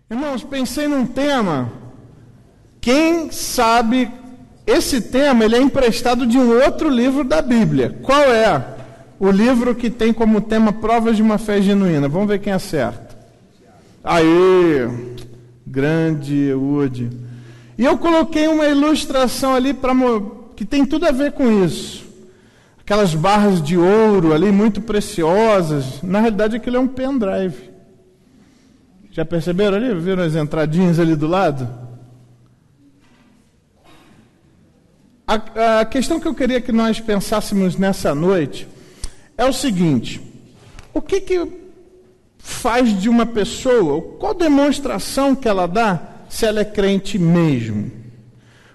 Irmãos, pensei num tema. Quem sabe esse tema ele é emprestado de um outro livro da Bíblia. Qual é? O livro que tem como tema Provas de uma Fé Genuína. Vamos ver quem acerta. Aí, grande Woody. E eu coloquei uma ilustração ali que tem tudo a ver com isso. Aquelas barras de ouro ali, muito preciosas. Na realidade, aquilo é um pendrive. Já perceberam ali? Viram as entradinhas ali do lado? A questão que eu queria que nós pensássemos nessa noite é o seguinte: o que faz de uma pessoa, qual demonstração que ela dá se ela é crente mesmo?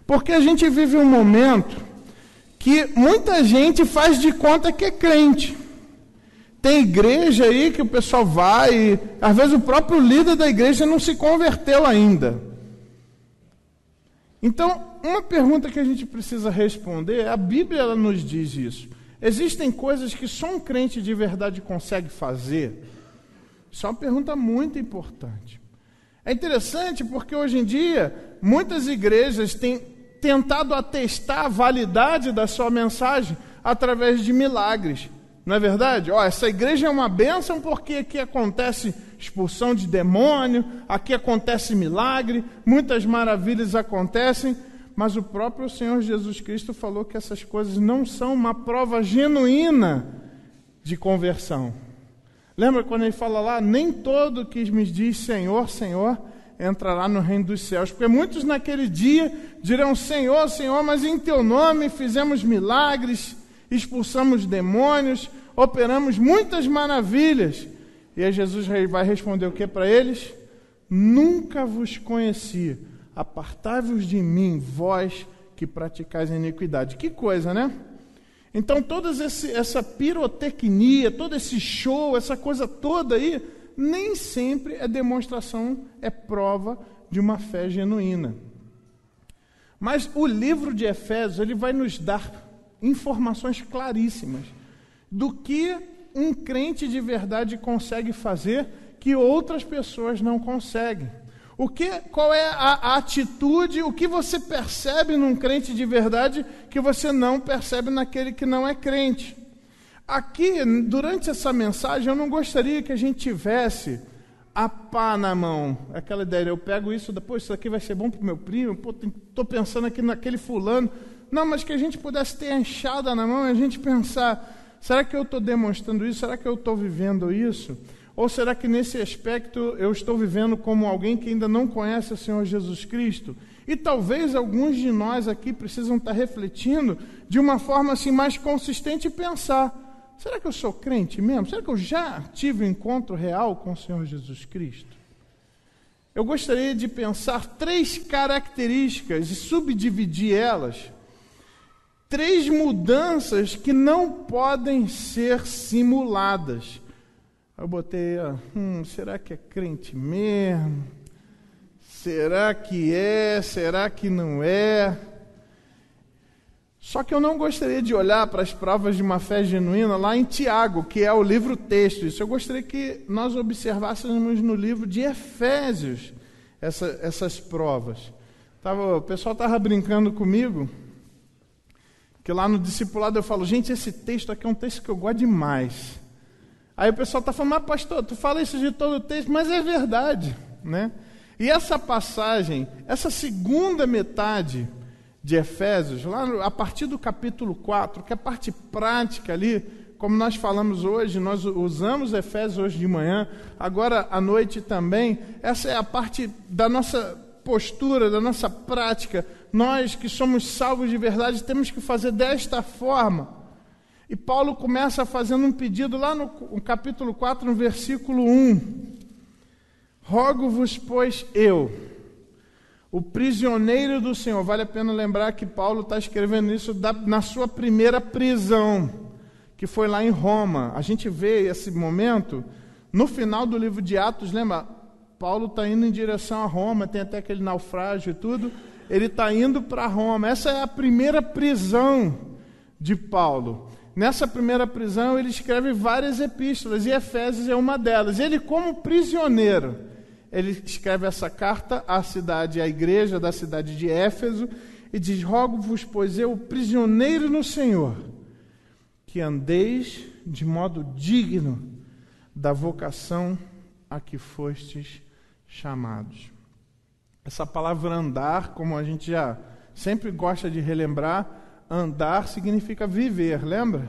Porque a gente vive um momento que muita gente faz de conta que é crente. Tem igreja aí que o pessoal vai e às vezes o próprio líder da igreja não se converteu ainda. Então, uma pergunta que a gente precisa responder, a Bíblia ela nos diz isso. Existem coisas que só um crente de verdade consegue fazer? Isso é uma pergunta muito importante. É interessante porque hoje em dia, muitas igrejas têm tentado atestar a validade da sua mensagem através de milagres. Não é verdade? Essa igreja é uma bênção porque aqui acontece expulsão de demônio, aqui acontece milagre, muitas maravilhas acontecem, mas o próprio Senhor Jesus Cristo falou que essas coisas não são uma prova genuína de conversão. Lembra quando ele fala lá, nem todo que me diz Senhor, Senhor, entrará no reino dos céus, porque muitos naquele dia dirão Senhor, Senhor, mas em teu nome fizemos milagres, expulsamos demônios, operamos muitas maravilhas. E aí Jesus vai responder o que para eles? Nunca vos conheci, apartai-vos de mim, vós que praticais a iniquidade. Que coisa, né? Então toda essa pirotecnia, todo esse show, essa coisa toda aí, nem sempre é demonstração, é prova de uma fé genuína. Mas o livro de Efésios, ele vai nos dar informações claríssimas do que um crente de verdade consegue fazer que outras pessoas não conseguem. Qual é a atitude, o que você percebe num crente de verdade que você não percebe naquele que não é crente? Aqui, durante essa mensagem, eu não gostaria que a gente tivesse a pá na mão. Aquela ideia, eu pego isso, depois isso aqui vai ser bom para o meu primo, estou pensando aqui naquele fulano. Não, mas que a gente pudesse ter a enxada na mão e a gente pensar, será que eu estou demonstrando isso? Será que eu estou vivendo isso? Ou será que nesse aspecto eu estou vivendo como alguém que ainda não conhece o Senhor Jesus Cristo? E talvez alguns de nós aqui precisam estar refletindo de uma forma assim mais consistente e pensar, será que eu sou crente mesmo? Será que eu já tive um encontro real com o Senhor Jesus Cristo? Eu gostaria de pensar 3 características e subdividir elas. 3 mudanças que não podem ser simuladas. Eu botei, será que é crente mesmo? Será que é? Será que não é? Só que eu não gostaria de olhar para as provas de uma fé genuína lá em Tiago, que é o livro texto. Isso eu gostaria que nós observássemos no livro de Efésios, essas provas. O pessoal estava brincando comigo, que lá no discipulado eu falo, gente, esse texto aqui é um texto que eu gosto demais. Aí o pessoal está falando, mas pastor, tu fala isso de todo o texto, mas é verdade, né? E essa passagem, essa segunda metade de Efésios, lá a partir do capítulo 4, que é a parte prática ali, como nós falamos hoje, nós usamos Efésios hoje de manhã, agora à noite também, essa é a parte da nossa postura, da nossa prática. Nós que somos salvos de verdade temos que fazer desta forma. E Paulo começa fazendo um pedido lá no capítulo 4, no versículo 1. Rogo-vos, pois, eu, o prisioneiro do Senhor. Vale a pena lembrar que Paulo está escrevendo isso na sua primeira prisão, que foi lá em Roma. A gente vê esse momento no final do livro de Atos, lembra? Paulo está indo em direção a Roma, tem até aquele naufrágio e tudo. Ele está indo para Roma. Essa é a primeira prisão de Paulo. Nessa primeira prisão, ele escreve várias epístolas, e Efésios é uma delas. Ele, como prisioneiro, ele escreve essa carta à igreja da cidade de Éfeso, e diz: rogo-vos, pois eu, prisioneiro no Senhor, que andeis de modo digno da vocação a que fostes chamados. Essa palavra andar, como a gente já sempre gosta de relembrar, andar significa viver, lembra?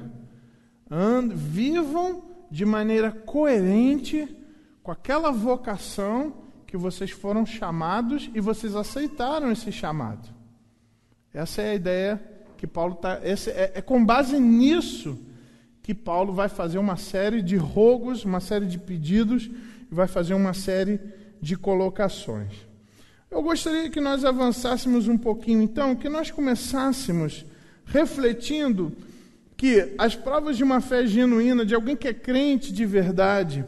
Vivam de maneira coerente com aquela vocação que vocês foram chamados e vocês aceitaram esse chamado. Essa é a ideia que Paulo está... É com base nisso que Paulo vai fazer uma série de rogos, uma série de pedidos, e vai fazer uma série de colocações. Eu gostaria que nós avançássemos um pouquinho, então, que nós começássemos refletindo que as provas de uma fé genuína, de alguém que é crente de verdade,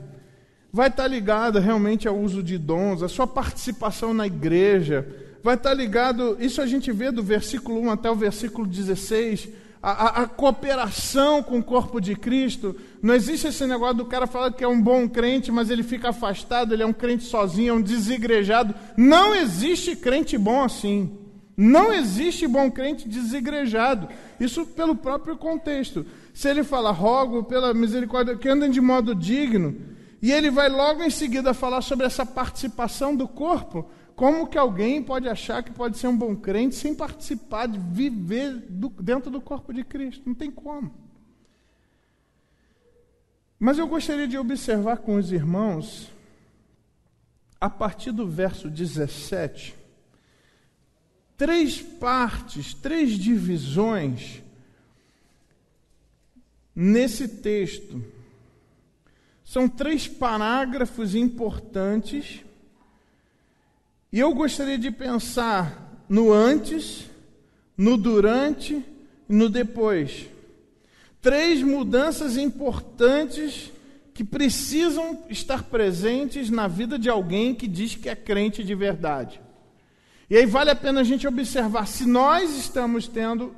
vai estar ligada realmente ao uso de dons, a sua participação na igreja, vai estar ligado, isso a gente vê do versículo 1 até o versículo 16, a cooperação com o corpo de Cristo. Não existe esse negócio do cara falar que é um bom crente, mas ele fica afastado, ele é um crente sozinho, é um desigrejado. Não existe crente bom assim. Não existe bom crente desigrejado. Isso pelo próprio contexto. Se ele fala, rogo pela misericórdia, que andem de modo digno, e ele vai logo em seguida falar sobre essa participação do corpo. Como que alguém pode achar que pode ser um bom crente sem participar, de viver dentro do corpo de Cristo? Não tem como. Mas eu gostaria de observar com os irmãos, a partir do verso 17, 3 partes, 3 divisões nesse texto. São 3 parágrafos importantes. E eu gostaria de pensar no antes, no durante e no depois. 3 mudanças importantes que precisam estar presentes na vida de alguém que diz que é crente de verdade. E aí vale a pena a gente observar se nós estamos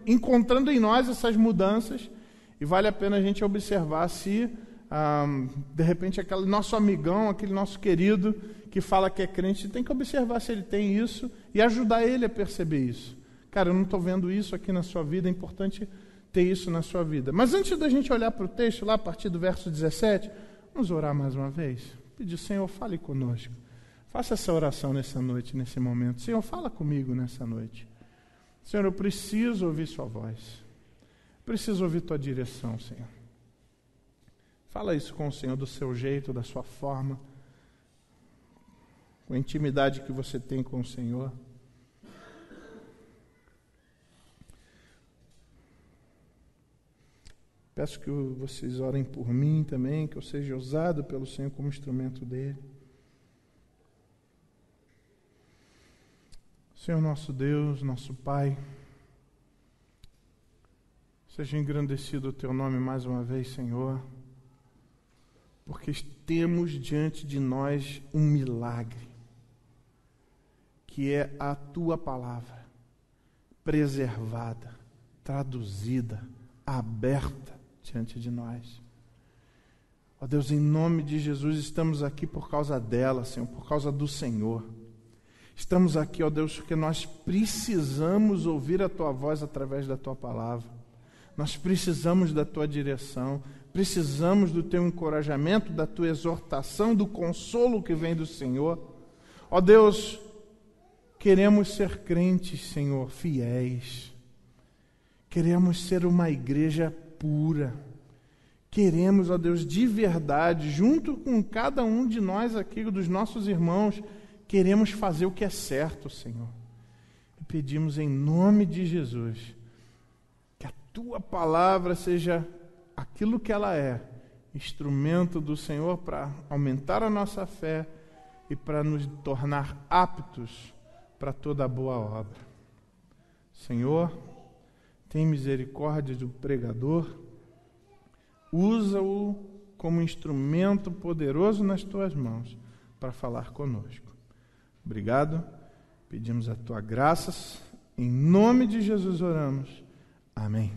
encontrando em nós essas mudanças, e vale a pena a gente observar se, de repente, aquele nosso amigão, aquele nosso querido que fala que é crente, tem que observar se ele tem isso e ajudar ele a perceber isso. Cara, eu não estou vendo isso aqui na sua vida, é importante ter isso na sua vida. Mas antes da gente olhar para o texto, lá a partir do verso 17, vamos orar mais uma vez. Pedir, Senhor, fale conosco. Faça essa oração nessa noite, nesse momento. Senhor, fala comigo nessa noite. Senhor, eu preciso ouvir sua voz. Preciso ouvir tua direção, Senhor. Fala isso com o Senhor do seu jeito, da sua forma, com a intimidade que você tem com o Senhor. Peço que vocês orem por mim também, que eu seja usado pelo Senhor como instrumento dele. Senhor nosso Deus, nosso Pai, seja engrandecido o teu nome mais uma vez, Senhor, porque temos diante de nós um milagre, que é a tua palavra, preservada, traduzida, aberta diante de nós. Ó Deus, em nome de Jesus, estamos aqui por causa dela, Senhor, por causa do Senhor. Estamos aqui, ó Deus, porque nós precisamos ouvir a tua voz através da tua palavra. Nós precisamos da tua direção, precisamos do teu encorajamento, da tua exortação, do consolo que vem do Senhor. Ó Deus, queremos ser crentes, Senhor, fiéis. Queremos ser uma igreja pura. Queremos, ó Deus, de verdade, junto com cada um de nós aqui, dos nossos irmãos, queremos fazer o que é certo, Senhor. E pedimos em nome de Jesus, que a tua palavra seja aquilo que ela é, instrumento do Senhor para aumentar a nossa fé e para nos tornar aptos para toda boa obra. Senhor, tem misericórdia do pregador, usa-o como instrumento poderoso nas tuas mãos para falar conosco. Obrigado, pedimos a tua graça, em nome de Jesus oramos. Amém.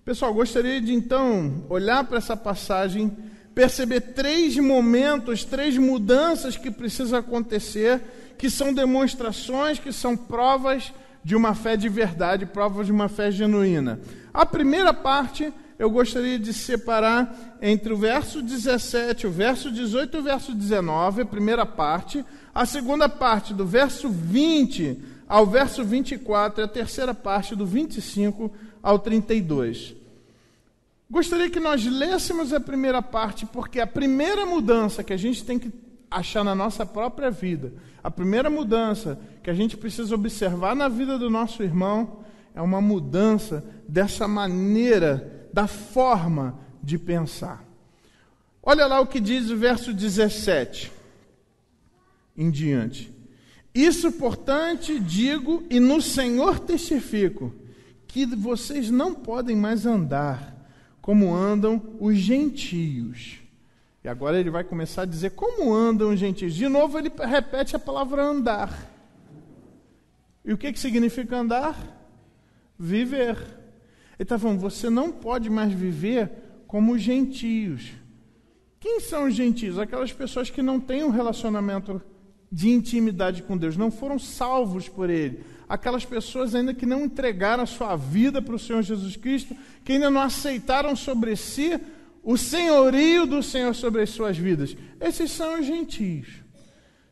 Pessoal, gostaria de então olhar para essa passagem perceber 3 momentos, 3 mudanças que precisam acontecer, que são demonstrações, que são provas de uma fé de verdade, provas de uma fé genuína. A primeira parte, eu gostaria de separar entre o verso 17, o verso 18 e o verso 19, a primeira parte. A segunda parte, do verso 20 ao verso 24, e a terceira parte, do 25 ao 32. Gostaria que nós lêssemos a primeira parte, porque a primeira mudança que a gente tem que achar na nossa própria vida, a primeira mudança que a gente precisa observar na vida do nosso irmão, é uma mudança dessa maneira, da forma de pensar. Olha lá o que diz o verso 17 em diante. Isso, portanto, digo e no Senhor testifico, que vocês não podem mais andar como andam os gentios. E agora ele vai começar a dizer como andam os gentios. De novo ele repete a palavra andar. E o que significa andar? Viver. Ele está falando, você não pode mais viver como os gentios. Quem são os gentios? Aquelas pessoas que não têm um relacionamento de intimidade com Deus, não foram salvos por Ele. Aquelas pessoas ainda que não entregaram a sua vida para o Senhor Jesus Cristo, que ainda não aceitaram sobre si o senhorio do Senhor sobre as suas vidas. Esses são os gentios.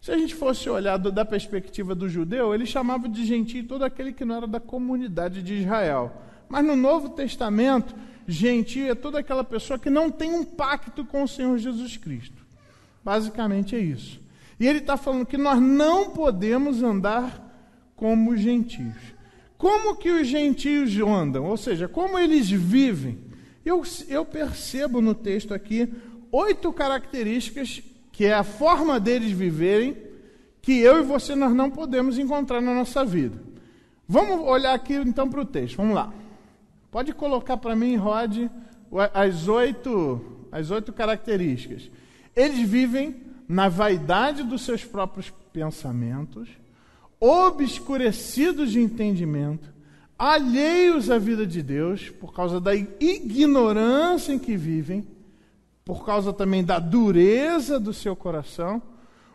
Se a gente fosse olhar da perspectiva do judeu, ele chamava de gentio todo aquele que não era da comunidade de Israel. Mas no Novo Testamento, gentio é toda aquela pessoa que não tem um pacto com o Senhor Jesus Cristo. Basicamente é isso. E ele está falando que nós não podemos andar como os gentios. Como que os gentios andam? Ou seja, como eles vivem? Eu percebo no texto aqui 8 características que é a forma deles viverem, que eu e você nós não podemos encontrar na nossa vida. Vamos olhar aqui então para o texto, vamos lá. Pode colocar para mim, Rod, as 8 características. Eles vivem na vaidade dos seus próprios pensamentos, obscurecidos de entendimento, alheios à vida de Deus, por causa da ignorância em que vivem, por causa também da dureza do seu coração,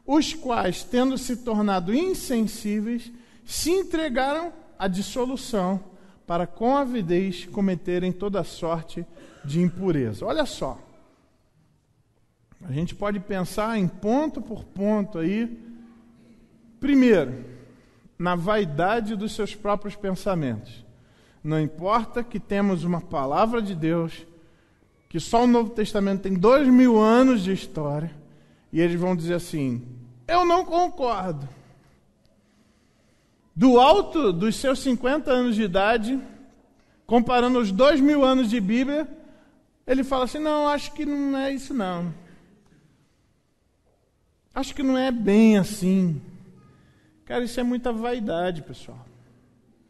os quais, tendo se tornado insensíveis, se entregaram à dissolução, para com avidez cometerem toda sorte de impureza. Olha só, a gente pode pensar em ponto por ponto aí. Primeiro, na vaidade dos seus próprios pensamentos. Não importa que temos uma palavra de Deus, que só o Novo Testamento tem 2000 anos de história, e eles vão dizer assim, eu não concordo. Do alto dos seus 50 anos de idade, comparando os 2000 anos de Bíblia, ele fala assim, não, acho que não é isso não. Acho que não é bem assim. Cara, isso é muita vaidade, pessoal.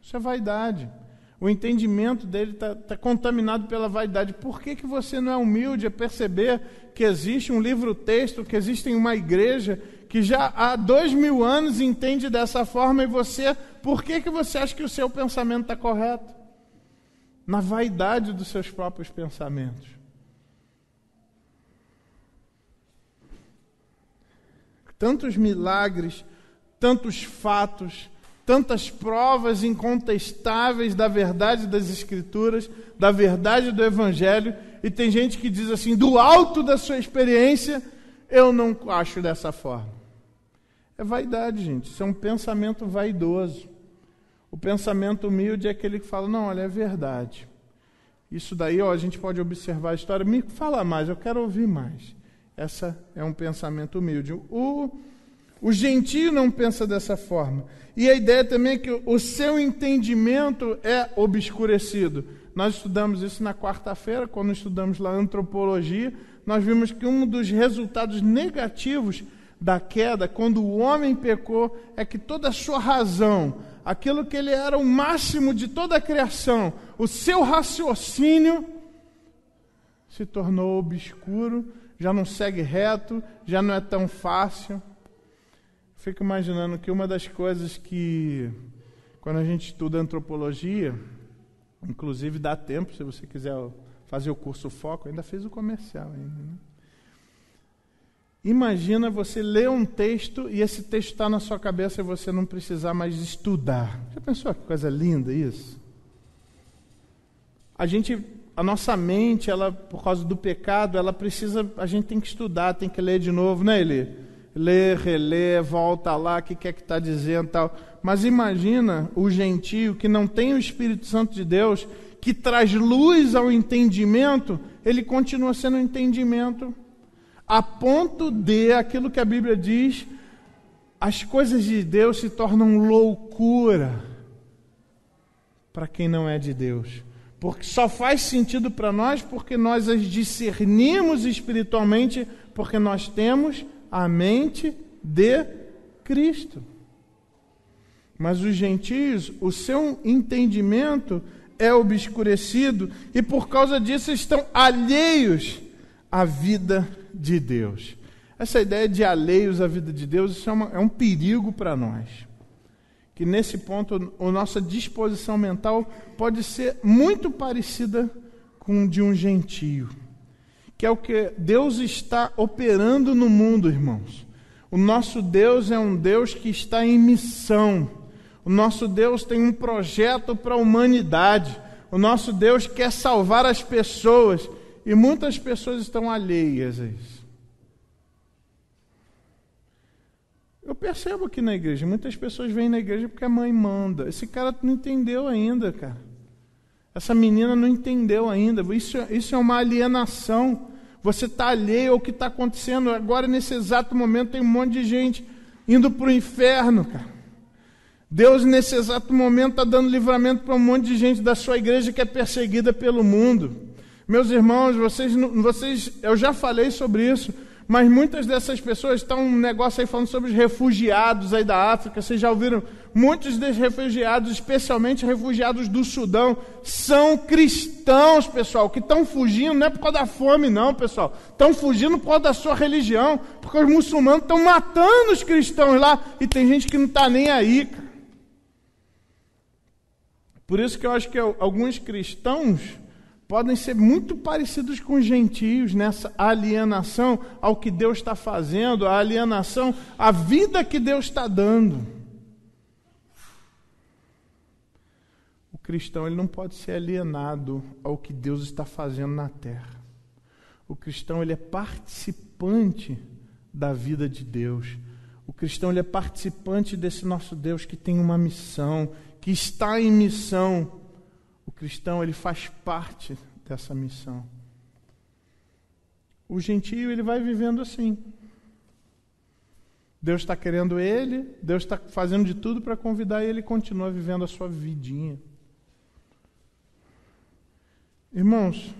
Isso é vaidade. O entendimento dele está contaminado pela vaidade. Por que você não é humilde a perceber que existe um livro-texto, que existe uma igreja que já há 2000 anos entende dessa forma, e você, por que você acha que o seu pensamento está correto? Na vaidade dos seus próprios pensamentos. Tantos milagres, tantos fatos, tantas provas incontestáveis da verdade das Escrituras, da verdade do Evangelho, e tem gente que diz assim, do alto da sua experiência, eu não acho dessa forma. É vaidade, gente, isso é um pensamento vaidoso. O pensamento humilde é aquele que fala, não, olha, é verdade. Isso daí, a gente pode observar a história, me fala mais, eu quero ouvir mais. Essa é um pensamento humilde. O gentio não pensa dessa forma. E a ideia também é que o seu entendimento é obscurecido. Nós estudamos isso na quarta-feira, quando estudamos lá antropologia. Nós vimos que um dos resultados negativos da queda, quando o homem pecou, é que toda a sua razão, aquilo que ele era o máximo de toda a criação, o seu raciocínio se tornou obscuro, já não segue reto, já não é tão fácil. Fico imaginando que uma das coisas que, quando a gente estuda antropologia, inclusive dá tempo, se você quiser fazer o curso Foco, ainda fez o comercial ainda, né? Imagina você ler um texto e esse texto está na sua cabeça e você não precisar mais estudar. Já pensou que coisa linda isso? A nossa mente, ela, por causa do pecado, a gente tem que estudar, tem que ler de novo, né, Eli? Lê, relê, volta lá, o que é que está dizendo e tal. Mas imagina o gentio que não tem o Espírito Santo de Deus, que traz luz ao entendimento, ele continua sendo um entendimento, a ponto de, aquilo que a Bíblia diz, as coisas de Deus se tornam loucura para quem não é de Deus. Porque só faz sentido para nós porque nós as discernimos espiritualmente, porque nós temos a mente de Cristo. Mas os gentios, o seu entendimento é obscurecido e por causa disso estão alheios à vida de Deus. Essa ideia de alheios à vida de Deus, isso é um perigo para nós. Que nesse ponto a nossa disposição mental pode ser muito parecida com de um gentio, que é o que Deus está operando no mundo, irmãos. O nosso Deus é um Deus que está em missão. O nosso Deus tem um projeto para a humanidade. O nosso Deus quer salvar as pessoas e muitas pessoas estão alheias a isso. Eu percebo aqui na igreja, muitas pessoas vêm na igreja porque a mãe manda. Esse cara não entendeu ainda, cara. Essa menina não entendeu ainda. Isso é uma alienação. Você está alheio ao que está acontecendo. Agora, nesse exato momento, tem um monte de gente indo para o inferno, cara. Deus, nesse exato momento, está dando livramento para um monte de gente da sua igreja que é perseguida pelo mundo. Meus irmãos, eu já falei sobre isso. Mas muitas dessas pessoas estão um negócio aí falando sobre os refugiados aí da África. Vocês já ouviram? Muitos desses refugiados, especialmente refugiados do Sudão, são cristãos, pessoal, que estão fugindo, não é por causa da fome, não, pessoal. Estão fugindo por causa da sua religião, porque os muçulmanos estão matando os cristãos lá e tem gente que não está nem aí, cara. Por isso que eu acho que alguns cristãos podem ser muito parecidos com os gentios nessa alienação ao que Deus está fazendo, a alienação à vida que Deus está dando. O cristão, ele não pode ser alienado ao que Deus está fazendo na terra. O cristão, ele é participante da vida de Deus. O cristão, ele é participante desse nosso Deus que tem uma missão, que está em missão. O cristão, ele faz parte dessa missão. O gentio, ele vai vivendo assim. Deus está querendo ele, Deus está fazendo de tudo para convidar ele e continua vivendo a sua vidinha. Irmãos,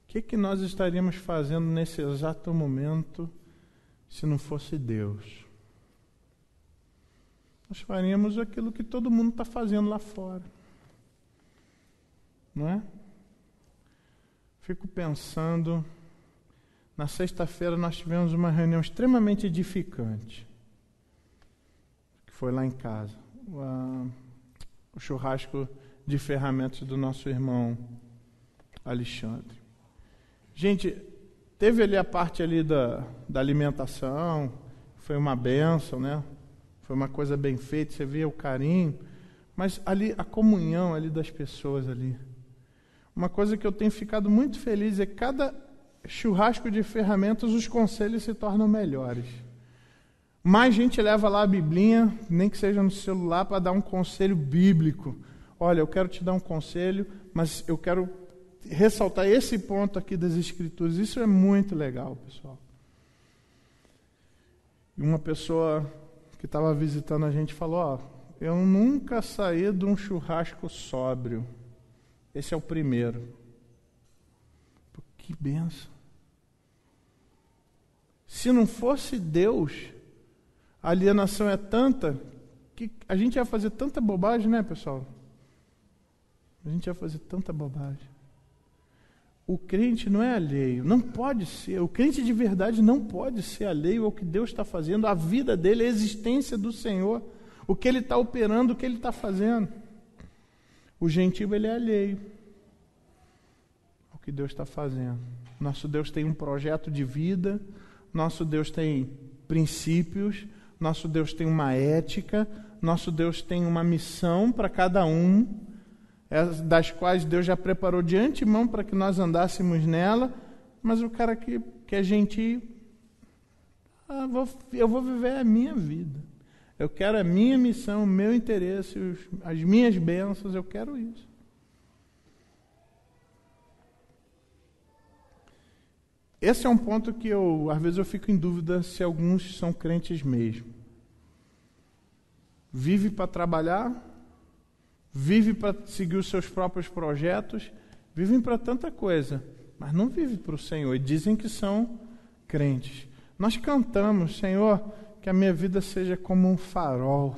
o que nós estaríamos fazendo nesse exato momento se não fosse Deus? Nós faríamos aquilo que todo mundo está fazendo lá fora. Não é? Fico pensando, na sexta-feira nós tivemos uma reunião extremamente edificante, que foi lá em casa, o churrasco de ferramentas do nosso irmão Alexandre. Gente, teve ali a parte ali da alimentação, foi uma bênção, né? Foi uma coisa bem feita, você via o carinho, mas ali a comunhão ali das pessoas ali. Uma coisa que eu tenho ficado muito feliz é que cada churrasco de ferramentas os conselhos se tornam melhores. Mais gente leva lá a Biblinha, nem que seja no celular, para dar um conselho bíblico. Olha, eu quero te dar um conselho, mas eu quero ressaltar esse ponto aqui das Escrituras. Isso é muito legal, pessoal. E uma pessoa que estava visitando a gente falou, eu nunca saí de um churrasco sóbrio. Esse é o primeiro. Pô, que benção. Se não fosse Deus, a alienação é tanta que a gente ia fazer tanta bobagem, né, pessoal? A gente ia fazer tanta bobagem. O crente não é alheio, não pode ser. O crente de verdade não pode ser alheio ao que Deus está fazendo, a vida dele, a existência do Senhor, o que ele está operando, o que ele está fazendo. O gentio, ele é alheio ao que Deus está fazendo. Nosso Deus tem um projeto de vida, nosso Deus tem princípios, nosso Deus tem uma ética, nosso Deus tem uma missão para cada um, das quais Deus já preparou de antemão para que nós andássemos nela, mas o cara que é gentil, eu vou viver a minha vida. Eu quero a minha missão, o meu interesse, as minhas bênçãos, eu quero isso. Esse é um ponto que às vezes eu fico em dúvida se alguns são crentes mesmo. Vive para trabalhar, vive para seguir os seus próprios projetos, vivem para tanta coisa, mas não vive para o Senhor e dizem que são crentes. Nós cantamos, Senhor, que a minha vida seja como um farol,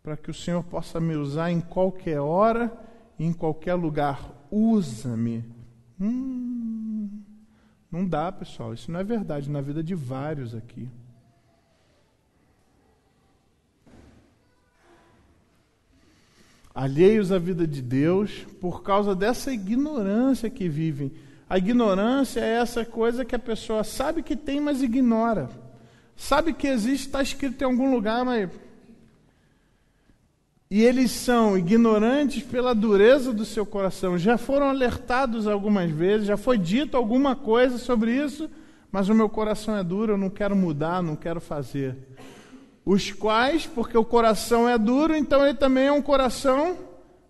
para que o Senhor possa me usar em qualquer hora e em qualquer lugar. Usa-me. Não dá, pessoal. Isso não é verdade na vida de vários aqui. Alheios à vida de Deus por causa dessa ignorância que vivem. A ignorância é essa coisa que a pessoa sabe que tem, mas ignora. Sabe que existe, está escrito em algum lugar, mas... E eles são ignorantes pela dureza do seu coração. Já foram alertados algumas vezes, já foi dito alguma coisa sobre isso, mas o meu coração é duro, eu não quero mudar, não quero fazer. Os quais, porque o coração é duro, então ele também é um coração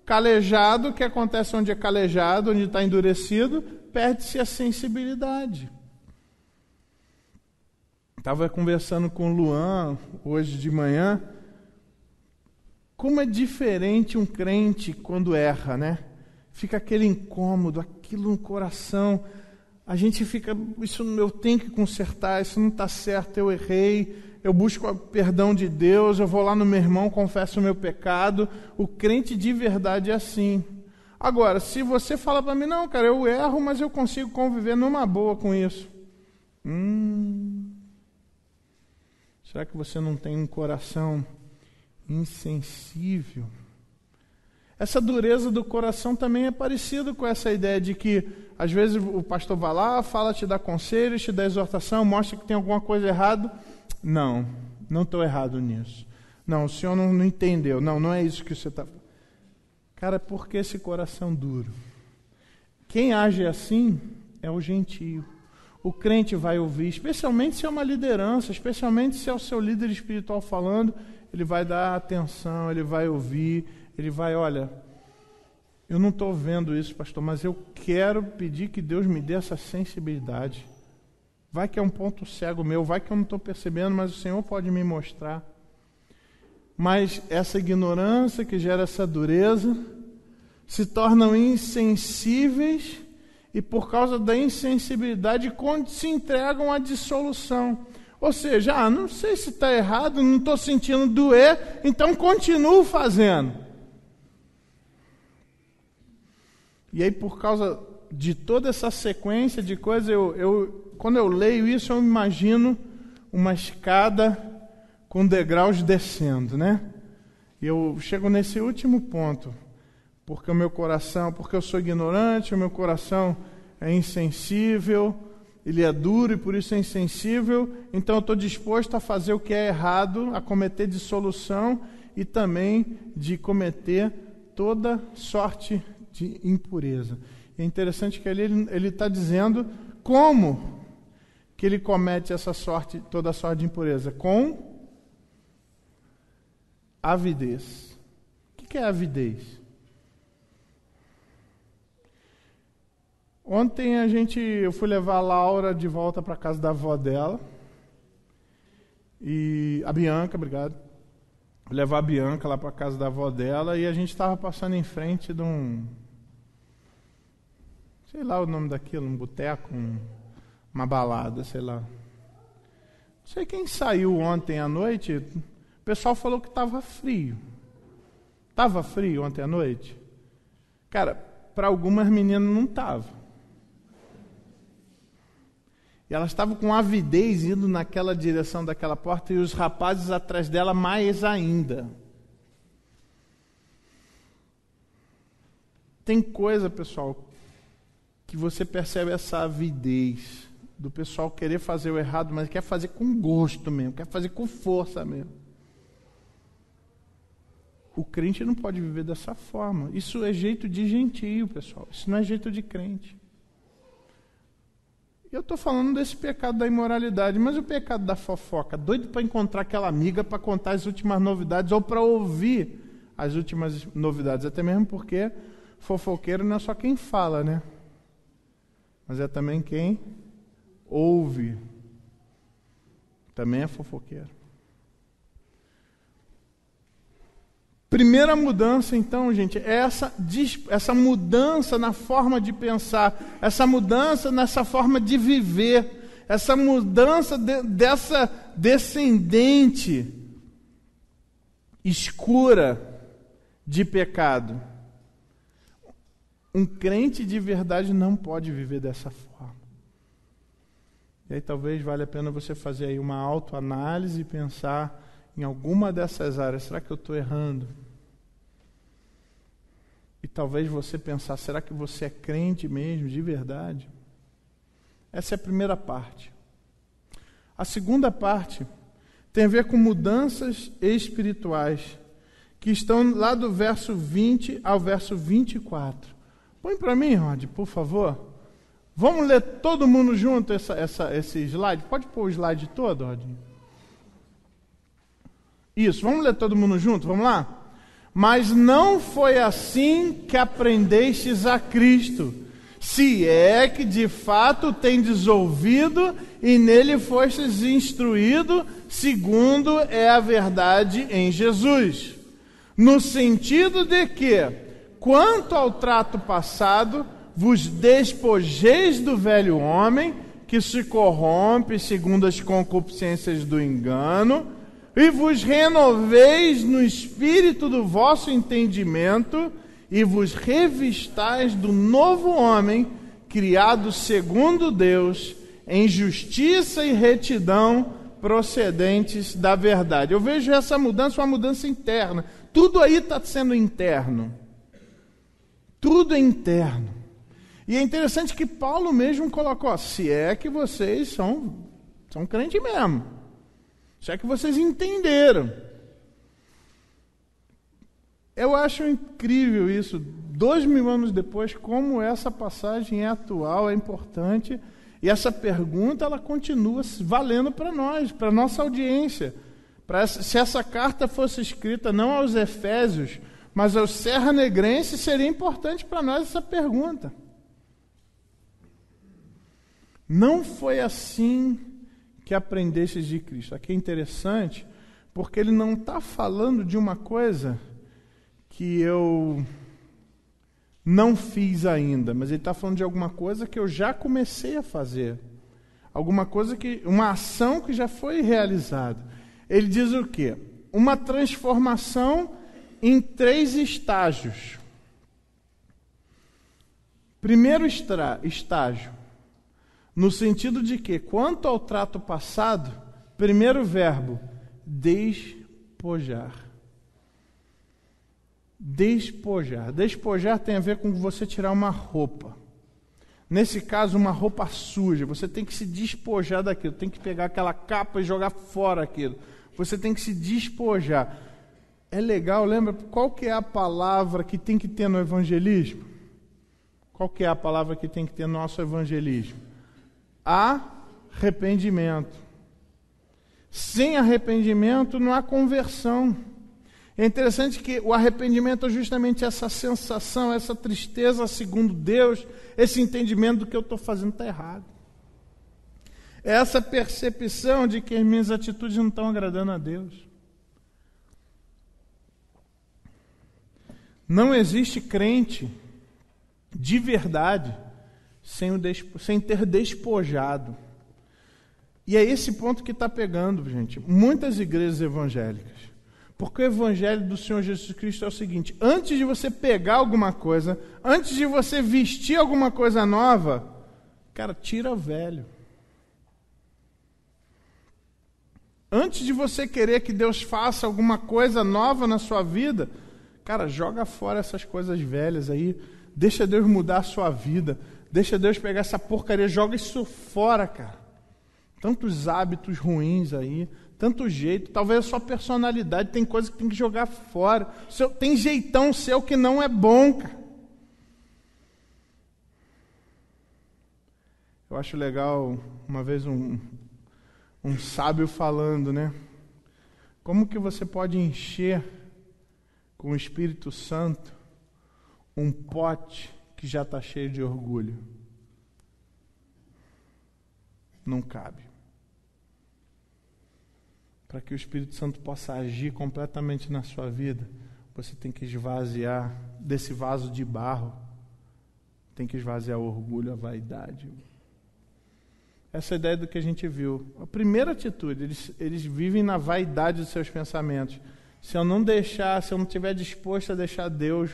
calejado. O que acontece onde é calejado, onde está endurecido, perde-se a sensibilidade. Estava conversando com o Luan hoje de manhã. Como é diferente um crente quando erra, né? Fica aquele incômodo, aquilo no coração. A gente fica, isso eu tenho que consertar, isso não está certo, eu errei, eu busco o perdão de Deus, eu vou lá no meu irmão, confesso o meu pecado. O crente de verdade é assim. Agora, se você fala para mim, não, cara, eu erro, mas eu consigo conviver numa boa com isso. Será que você não tem um coração insensível? Essa dureza do coração também é parecida com essa ideia de que, às vezes, o pastor vai lá, fala, te dá conselhos, te dá exortação, mostra que tem alguma coisa errada. Não estou errado nisso. Não, o senhor não entendeu. Não é isso que você está... Cara, por que esse coração duro? Quem age assim é o gentio. O crente vai ouvir, especialmente se é uma liderança, especialmente se é o seu líder espiritual falando, ele vai dar atenção, ele vai ouvir, ele vai, olha, eu não estou vendo isso, pastor, mas eu quero pedir que Deus me dê essa sensibilidade. Vai que é um ponto cego meu, vai que eu não estou percebendo, mas o Senhor pode me mostrar. Mas essa ignorância que gera essa dureza, se tornam insensíveis e por causa da insensibilidade se entregam à dissolução. Ou seja, não sei se está errado, não estou sentindo doer, então continuo fazendo. E aí, por causa de toda essa sequência de coisas, quando eu leio isso, eu imagino uma escada com degraus descendo, né? E eu chego nesse último ponto, porque o meu coração, porque eu sou ignorante, o meu coração é insensível, ele é duro e por isso é insensível, então eu estou disposto a fazer o que é errado, a cometer dissolução e também de cometer toda sorte de impureza. É interessante que ele está dizendo como que ele comete toda sorte de impureza. Com avidez. O que é avidez? Ontem eu fui levar a Laura de volta para a casa da avó dela. E a Bianca, obrigado. Fui levar a Bianca lá para a casa da avó dela e a gente estava passando em frente de um... sei lá o nome daquilo, um boteco, uma balada, sei lá. Não sei quem saiu ontem à noite, o pessoal falou que estava frio. Estava frio ontem à noite? Cara, para algumas meninas não estava. E elas estavam com avidez indo naquela direção daquela porta e os rapazes atrás dela mais ainda. Tem coisa, pessoal, que você percebe essa avidez do pessoal querer fazer o errado, mas quer fazer com gosto mesmo, quer fazer com força mesmo. O crente não pode viver dessa forma. Isso é jeito de gentio, pessoal. Isso não é jeito de crente. Eu estou falando desse pecado da imoralidade, mas o pecado da fofoca, doido para encontrar aquela amiga para contar as últimas novidades ou para ouvir as últimas novidades, até mesmo porque fofoqueiro não é só quem fala, né? Mas é também quem ouve. Também é fofoqueiro. Primeira mudança, então, gente, é essa mudança na forma de pensar, essa mudança nessa forma de viver, essa mudança dessa descendente escura de pecado. Um crente de verdade não pode viver dessa forma. E aí talvez valha a pena você fazer aí uma autoanálise e pensar em alguma dessas áreas. Será que eu estou errando? E talvez você pensar, será que você é crente mesmo, de verdade? Essa é a primeira parte. A segunda parte tem a ver com mudanças espirituais, que estão lá do verso 20 ao verso 24. Põe para mim, Rod, por favor. Vamos ler todo mundo junto esse slide? Pode pôr o slide todo, Rod? Isso, vamos ler todo mundo junto? Vamos lá? Mas não foi assim que aprendestes a Cristo, se é que de fato tendes ouvido e nele fostes instruído, segundo é a verdade em Jesus. No sentido de que, quanto ao trato passado, vos despojeis do velho homem, que se corrompe segundo as concupiscências do engano, e vos renoveis no espírito do vosso entendimento, e vos revistais do novo homem, criado segundo Deus, em justiça e retidão procedentes da verdade. Eu vejo essa mudança, uma mudança interna. Tudo aí está sendo interno. Tudo é interno. E é interessante que Paulo mesmo colocou, se é que vocês são crentes mesmo. Se é que vocês entenderam. Eu acho incrível isso, 2000 anos depois, como essa passagem é atual, é importante, e essa pergunta ela continua valendo para nós, para a nossa audiência. Se essa carta fosse escrita não aos Efésios, mas aos serranegrenses, seria importante para nós essa pergunta. Não foi assim que aprendestes de Cristo. Aqui é interessante, porque ele não está falando de uma coisa que eu não fiz ainda, mas ele está falando de alguma coisa que eu já comecei a fazer. Alguma coisa uma ação que já foi realizada. Ele diz o quê? Uma transformação em 3 estágios. Primeiro estágio, no sentido de que, quanto ao trato passado, primeiro verbo, despojar. Despojar. Despojar tem a ver com você tirar uma roupa. Nesse caso, uma roupa suja. Você tem que se despojar daquilo. Tem que pegar aquela capa e jogar fora aquilo. Você tem que se despojar. É legal, lembra? Qual que é a palavra que tem que ter no evangelismo? Qual que é a palavra que tem que ter no nosso evangelismo? Arrependimento. Sem arrependimento não há conversão. É interessante que o arrependimento é justamente essa sensação, essa tristeza segundo Deus, esse entendimento do que eu estou fazendo está errado. É essa percepção de que as minhas atitudes não estão agradando a Deus. Não existe crente de verdade sem ter despojado. E é esse ponto que está pegando, gente, muitas igrejas evangélicas. Porque o evangelho do Senhor Jesus Cristo é o seguinte: antes de você pegar alguma coisa, antes de você vestir alguma coisa nova, cara, tira o velho. Antes de você querer que Deus faça alguma coisa nova na sua vida, cara, joga fora essas coisas velhas aí. Deixa Deus mudar a sua vida. Deixa Deus pegar essa porcaria, joga isso fora, cara. Tantos hábitos ruins aí, tanto jeito, talvez a sua personalidade, tem coisa que tem que jogar fora. Tem jeitão seu que não é bom, cara. Eu acho legal, uma vez um sábio falando, né? Como que você pode encher com o Espírito Santo um pote que já está cheio de orgulho? Não cabe. Para que o Espírito Santo possa agir completamente na sua vida, você tem que esvaziar desse vaso de barro, tem que esvaziar o orgulho, a vaidade. Essa é a ideia do que a gente viu. A primeira atitude, eles vivem na vaidade dos seus pensamentos. Se eu não estiver disposto a deixar Deus,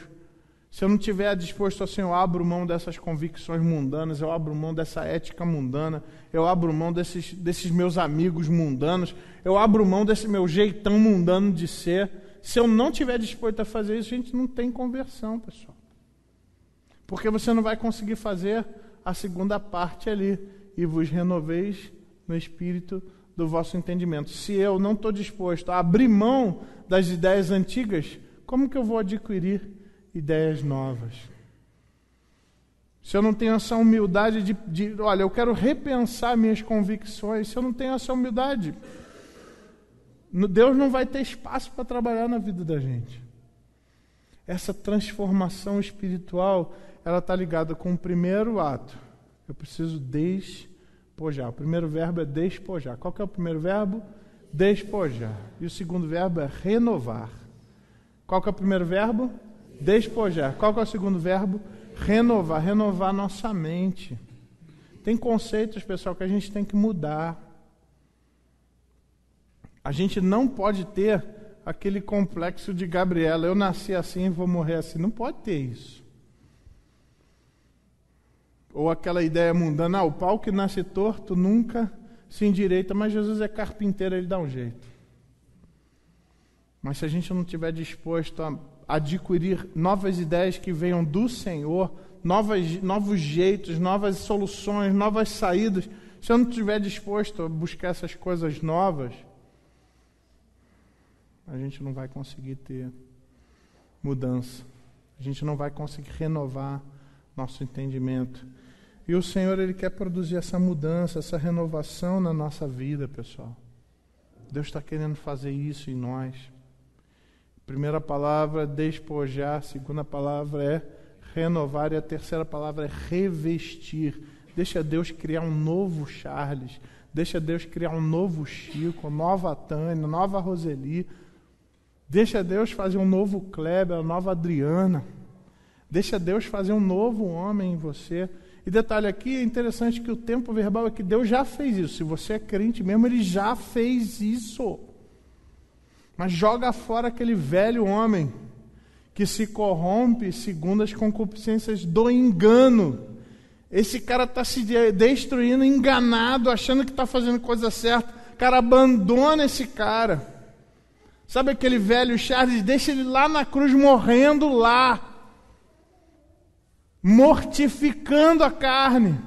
se eu não estiver disposto assim, eu abro mão dessas convicções mundanas, eu abro mão dessa ética mundana, eu abro mão desses meus amigos mundanos, eu abro mão desse meu jeitão mundano de ser. Se eu não estiver disposto a fazer isso, a gente não tem conversão, pessoal. Porque você não vai conseguir fazer a segunda parte ali. E vos renoveis no espírito do vosso entendimento. Se eu não estou disposto a abrir mão das ideias antigas, como que eu vou adquirir ideias novas? Se eu não tenho essa humildade olha, eu quero repensar minhas convicções, se eu não tenho essa humildade, Deus não vai ter espaço para trabalhar na vida da gente. Essa transformação espiritual, ela está ligada com o primeiro ato. Eu preciso despojar. O primeiro verbo é despojar. Qual que é o primeiro verbo? Despojar. E o segundo verbo é renovar. Qual que é o primeiro verbo? Despojar. Qual que é o segundo verbo? Renovar. Renovar nossa mente. Tem conceitos, pessoal, que a gente tem que mudar. A gente não pode ter aquele complexo de Gabriela. Eu nasci assim e vou morrer assim. Não pode ter isso. Ou aquela ideia mundana, o pau que nasce torto nunca se endireita, mas Jesus é carpinteiro, ele dá um jeito. Mas se a gente não estiver disposto a adquirir novas ideias que venham do Senhor, novos jeitos, novas soluções, novas saídas, se eu não estiver disposto a buscar essas coisas novas, a gente não vai conseguir ter mudança. A gente não vai conseguir renovar nosso entendimento. E o Senhor, Ele quer produzir essa mudança, essa renovação na nossa vida, pessoal. Deus está querendo fazer isso em nós. Primeira palavra é despojar, segunda palavra é renovar e a terceira palavra é revestir. Deixa Deus criar um novo Charles, deixa Deus criar um novo Chico, nova Tânia, nova Roseli. Deixa Deus fazer um novo Kleber, uma nova Adriana. Deixa Deus fazer um novo homem em você. E detalhe aqui, é interessante que o tempo verbal é que Deus já fez isso. Se você é crente mesmo, Ele já fez isso. Mas joga fora aquele velho homem que se corrompe segundo as concupiscências do engano. Esse cara está se destruindo, enganado, achando que está fazendo coisa certa. Cara, abandona esse cara. Sabe aquele velho Charles? Deixa ele lá na cruz morrendo lá. Mortificando a carne.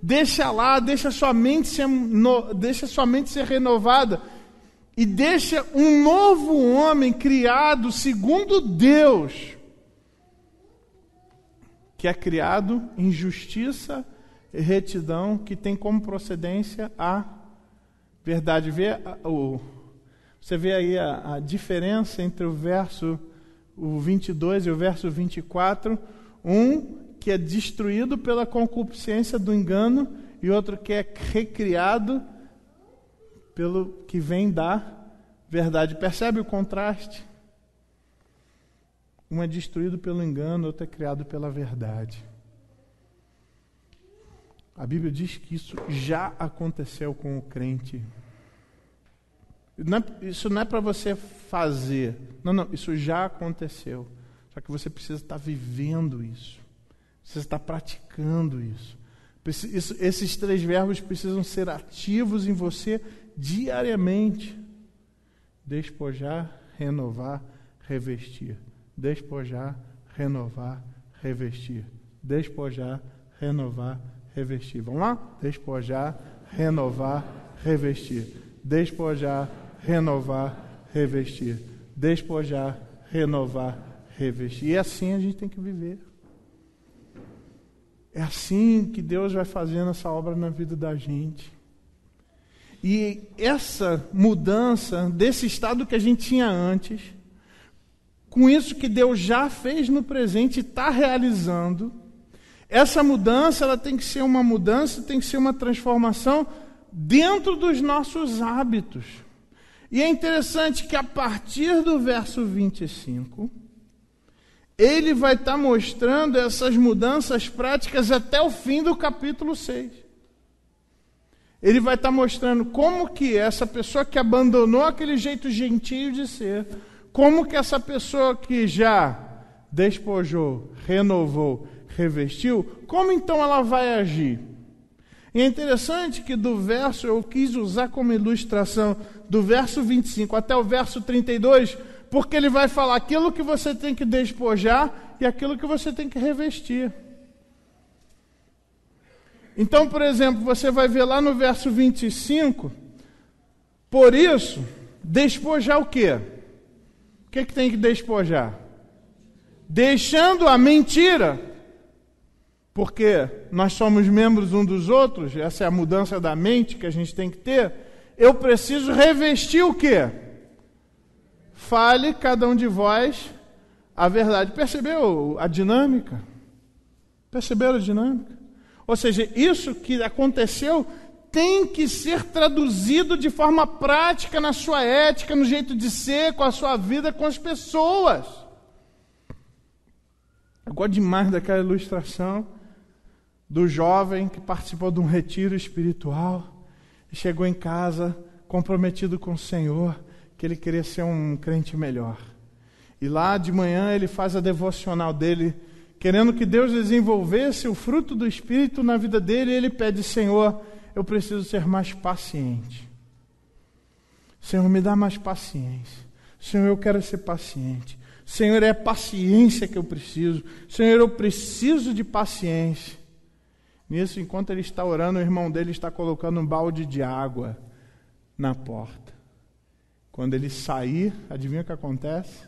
Deixa lá, deixa sua mente ser renovada e deixa um novo homem criado segundo Deus, que é criado em justiça e retidão, que tem como procedência a verdade. Você vê aí a diferença entre o verso 22 e o verso 24, que é destruído pela concupiscência do engano, e outro que é recriado pelo que vem da verdade. Percebe o contraste? Um é destruído pelo engano, outro é criado pela verdade. A Bíblia diz que isso já aconteceu com o crente. Isso não é para você fazer. Não, isso já aconteceu. Só que você precisa estar vivendo isso. Você está praticando isso. Esses três verbos precisam ser ativos em você diariamente. Despojar, renovar, revestir. Despojar, renovar, revestir. despojar, renovar, revestir. Vamos lá? Despojar, renovar, revestir. Despojar, renovar, revestir. Despojar, renovar, revestir. E assim a gente tem que viver. É assim que Deus vai fazendo essa obra na vida da gente. E essa mudança desse estado que a gente tinha antes, com isso que Deus já fez no presente e está realizando, essa mudança ela tem que ser uma mudança, tem que ser uma transformação dentro dos nossos hábitos. E é interessante que a partir do verso 25, ele vai estar mostrando essas mudanças práticas até o fim do capítulo 6. Ele vai estar mostrando como que essa pessoa que abandonou aquele jeito gentio de ser, como que essa pessoa que já despojou, renovou, revestiu, como então ela vai agir? E é interessante que do verso, eu quis usar como ilustração, do verso 25 até o verso 32, porque ele vai falar aquilo que você tem que despojar e aquilo que você tem que revestir. Então, por exemplo, você vai ver lá no verso 25, por isso, despojar o quê? O que tem que despojar? Deixando a mentira, porque nós somos membros um dos outros, essa é a mudança da mente que a gente tem que ter, eu preciso revestir o quê? Fale cada um de vós a verdade. Percebeu a dinâmica? Perceberam a dinâmica? Ou seja, isso que aconteceu tem que ser traduzido de forma prática na sua ética, no jeito de ser, com a sua vida, com as pessoas. Eu gosto demais daquela ilustração do jovem que participou de um retiro espiritual e chegou em casa comprometido com o Senhor, que ele queria ser um crente melhor. E lá de manhã ele faz a devocional dele, querendo que Deus desenvolvesse o fruto do Espírito na vida dele, e ele pede: Senhor, eu preciso ser mais paciente. Senhor, me dá mais paciência. Senhor, eu quero ser paciente. Senhor, é paciência que eu preciso. Senhor, eu preciso de paciência. Nisso, enquanto ele está orando, o irmão dele está colocando um balde de água na porta. Quando ele sair, adivinha o que acontece?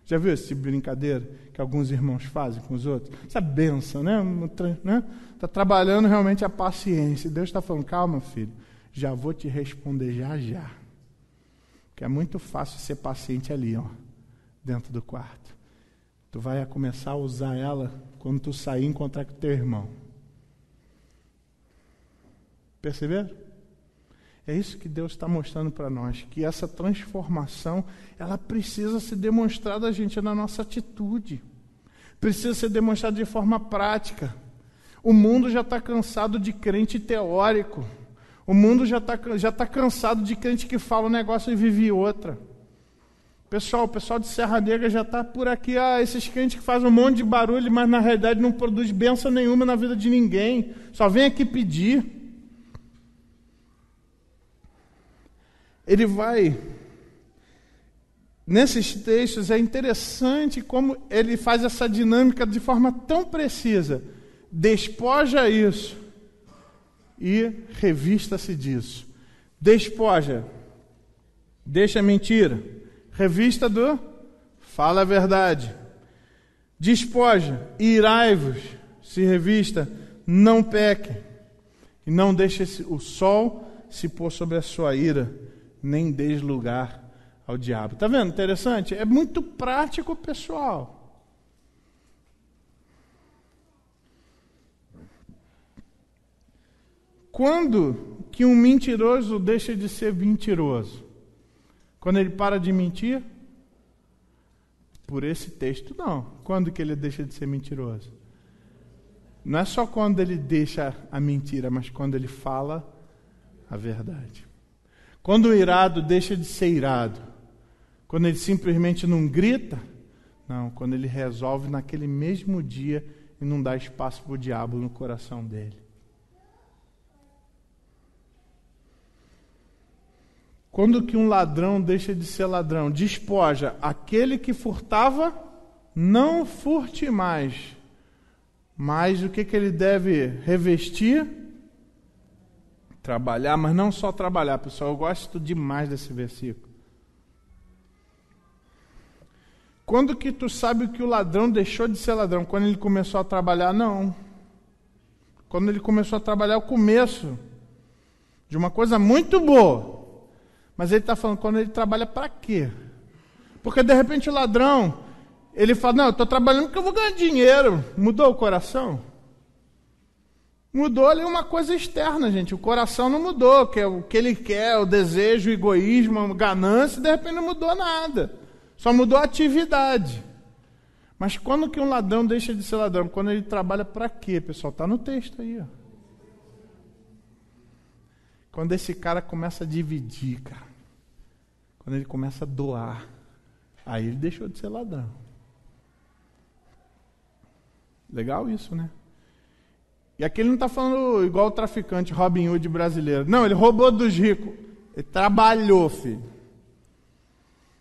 Já viu esse tipo de brincadeira que alguns irmãos fazem com os outros? Essa benção, né? Está trabalhando realmente a paciência. Deus está falando: calma, filho, já vou te responder já. Porque é muito fácil ser paciente ali, ó, dentro do quarto. Tu vai começar a usar ela quando tu sair e encontrar com teu irmão. Perceberam? É isso que Deus está mostrando para nós, que essa transformação, ela precisa ser demonstrada a gente na nossa atitude. Precisa ser demonstrada de forma prática. O mundo já está cansado de crente teórico. O mundo já tá cansado de crente que fala um negócio e vive outra. O pessoal de Serra Negra já está por aqui. Esses crentes que fazem um monte de barulho, mas na realidade não produz bênção nenhuma na vida de ninguém. Só vem aqui pedir. Ele vai, nesses textos, é interessante como ele faz essa dinâmica de forma tão precisa. Despoja isso e revista-se disso. Despoja, deixa a mentira. Revista do fala a verdade. Despoja, irai-vos, se revista, não pequem. E não deixe o sol se pôr sobre a sua ira, nem deis lugar ao diabo. Está vendo? Interessante? É muito prático, pessoal. Quando que um mentiroso deixa de ser mentiroso? Quando ele para de mentir? Por esse texto, não. Quando que ele deixa de ser mentiroso? Não é só quando ele deixa a mentira, mas quando ele fala a verdade. Quando o irado deixa de ser irado, quando ele simplesmente não grita, não, quando ele resolve naquele mesmo dia e não dá espaço para o diabo no coração dele. Quando que um ladrão deixa de ser ladrão? Despoja, aquele que furtava, não furte mais. Mas o que ele deve revestir? Trabalhar, mas não só trabalhar, pessoal. Eu gosto demais desse versículo. Quando que tu sabe que o ladrão deixou de ser ladrão? Quando ele começou a trabalhar? Não. Quando ele começou a trabalhar, é o começo de uma coisa muito boa. Mas ele está falando, quando ele trabalha para quê? Porque de repente o ladrão, ele fala, não, eu estou trabalhando porque eu vou ganhar dinheiro. Mudou o coração? Mudou ali uma coisa externa, gente. O coração não mudou, que é o que ele quer, o desejo, o egoísmo, a ganância, de repente não mudou nada. Só mudou a atividade. Mas quando que um ladrão deixa de ser ladrão? Quando ele trabalha para quê, pessoal? Está no texto aí, ó. Quando esse cara começa a dividir, cara. Quando ele começa a doar. Aí ele deixou de ser ladrão. Legal isso, né? E aqui ele não está falando igual o traficante Robin Hood brasileiro. Não, ele roubou dos ricos. Ele trabalhou, filho.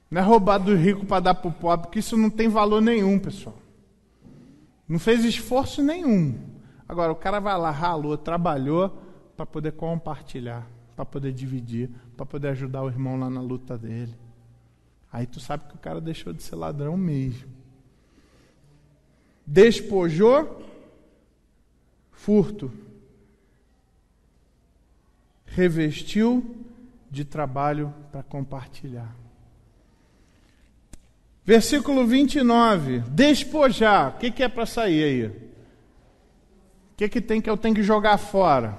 Não é roubar dos ricos para dar para o pobre, porque isso não tem valor nenhum, pessoal. Não fez esforço nenhum. Agora, o cara vai lá, ralou, trabalhou para poder compartilhar, para poder dividir, para poder ajudar o irmão lá na luta dele. Aí tu sabe que o cara deixou de ser ladrão mesmo. Despojou, furto. Revestiu de trabalho para compartilhar. Versículo 29. Despojar. O que é para sair aí? O que tem que eu tenho que jogar fora?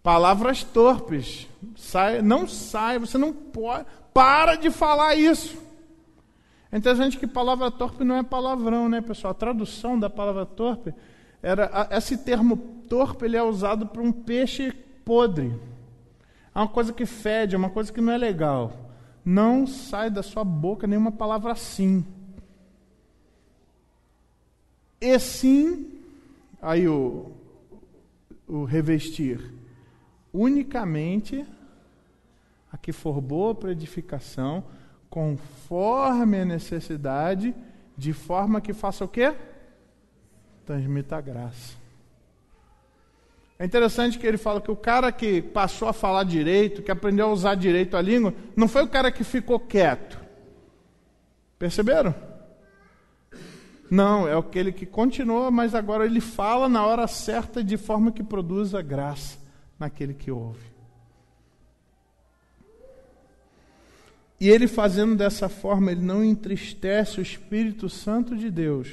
Palavras torpes. Não sai, você não pode. Para de falar isso. É interessante que palavra torpe não é palavrão, né, pessoal? A tradução da palavra torpe esse termo torpe, ele é usado para um peixe podre. É uma coisa que fede, é uma coisa que não é legal. Não sai da sua boca nenhuma palavra assim. E sim, aí o revestir, unicamente a que for boa para edificação, conforme a necessidade, de forma que faça o quê? Transmita a graça. É interessante que ele fala que o cara que passou a falar direito, que aprendeu a usar direito a língua, não foi o cara que ficou quieto. Perceberam? Não, é aquele que continua, mas agora ele fala na hora certa de forma que produza graça naquele que ouve. E ele fazendo dessa forma, ele não entristece o Espírito Santo de Deus,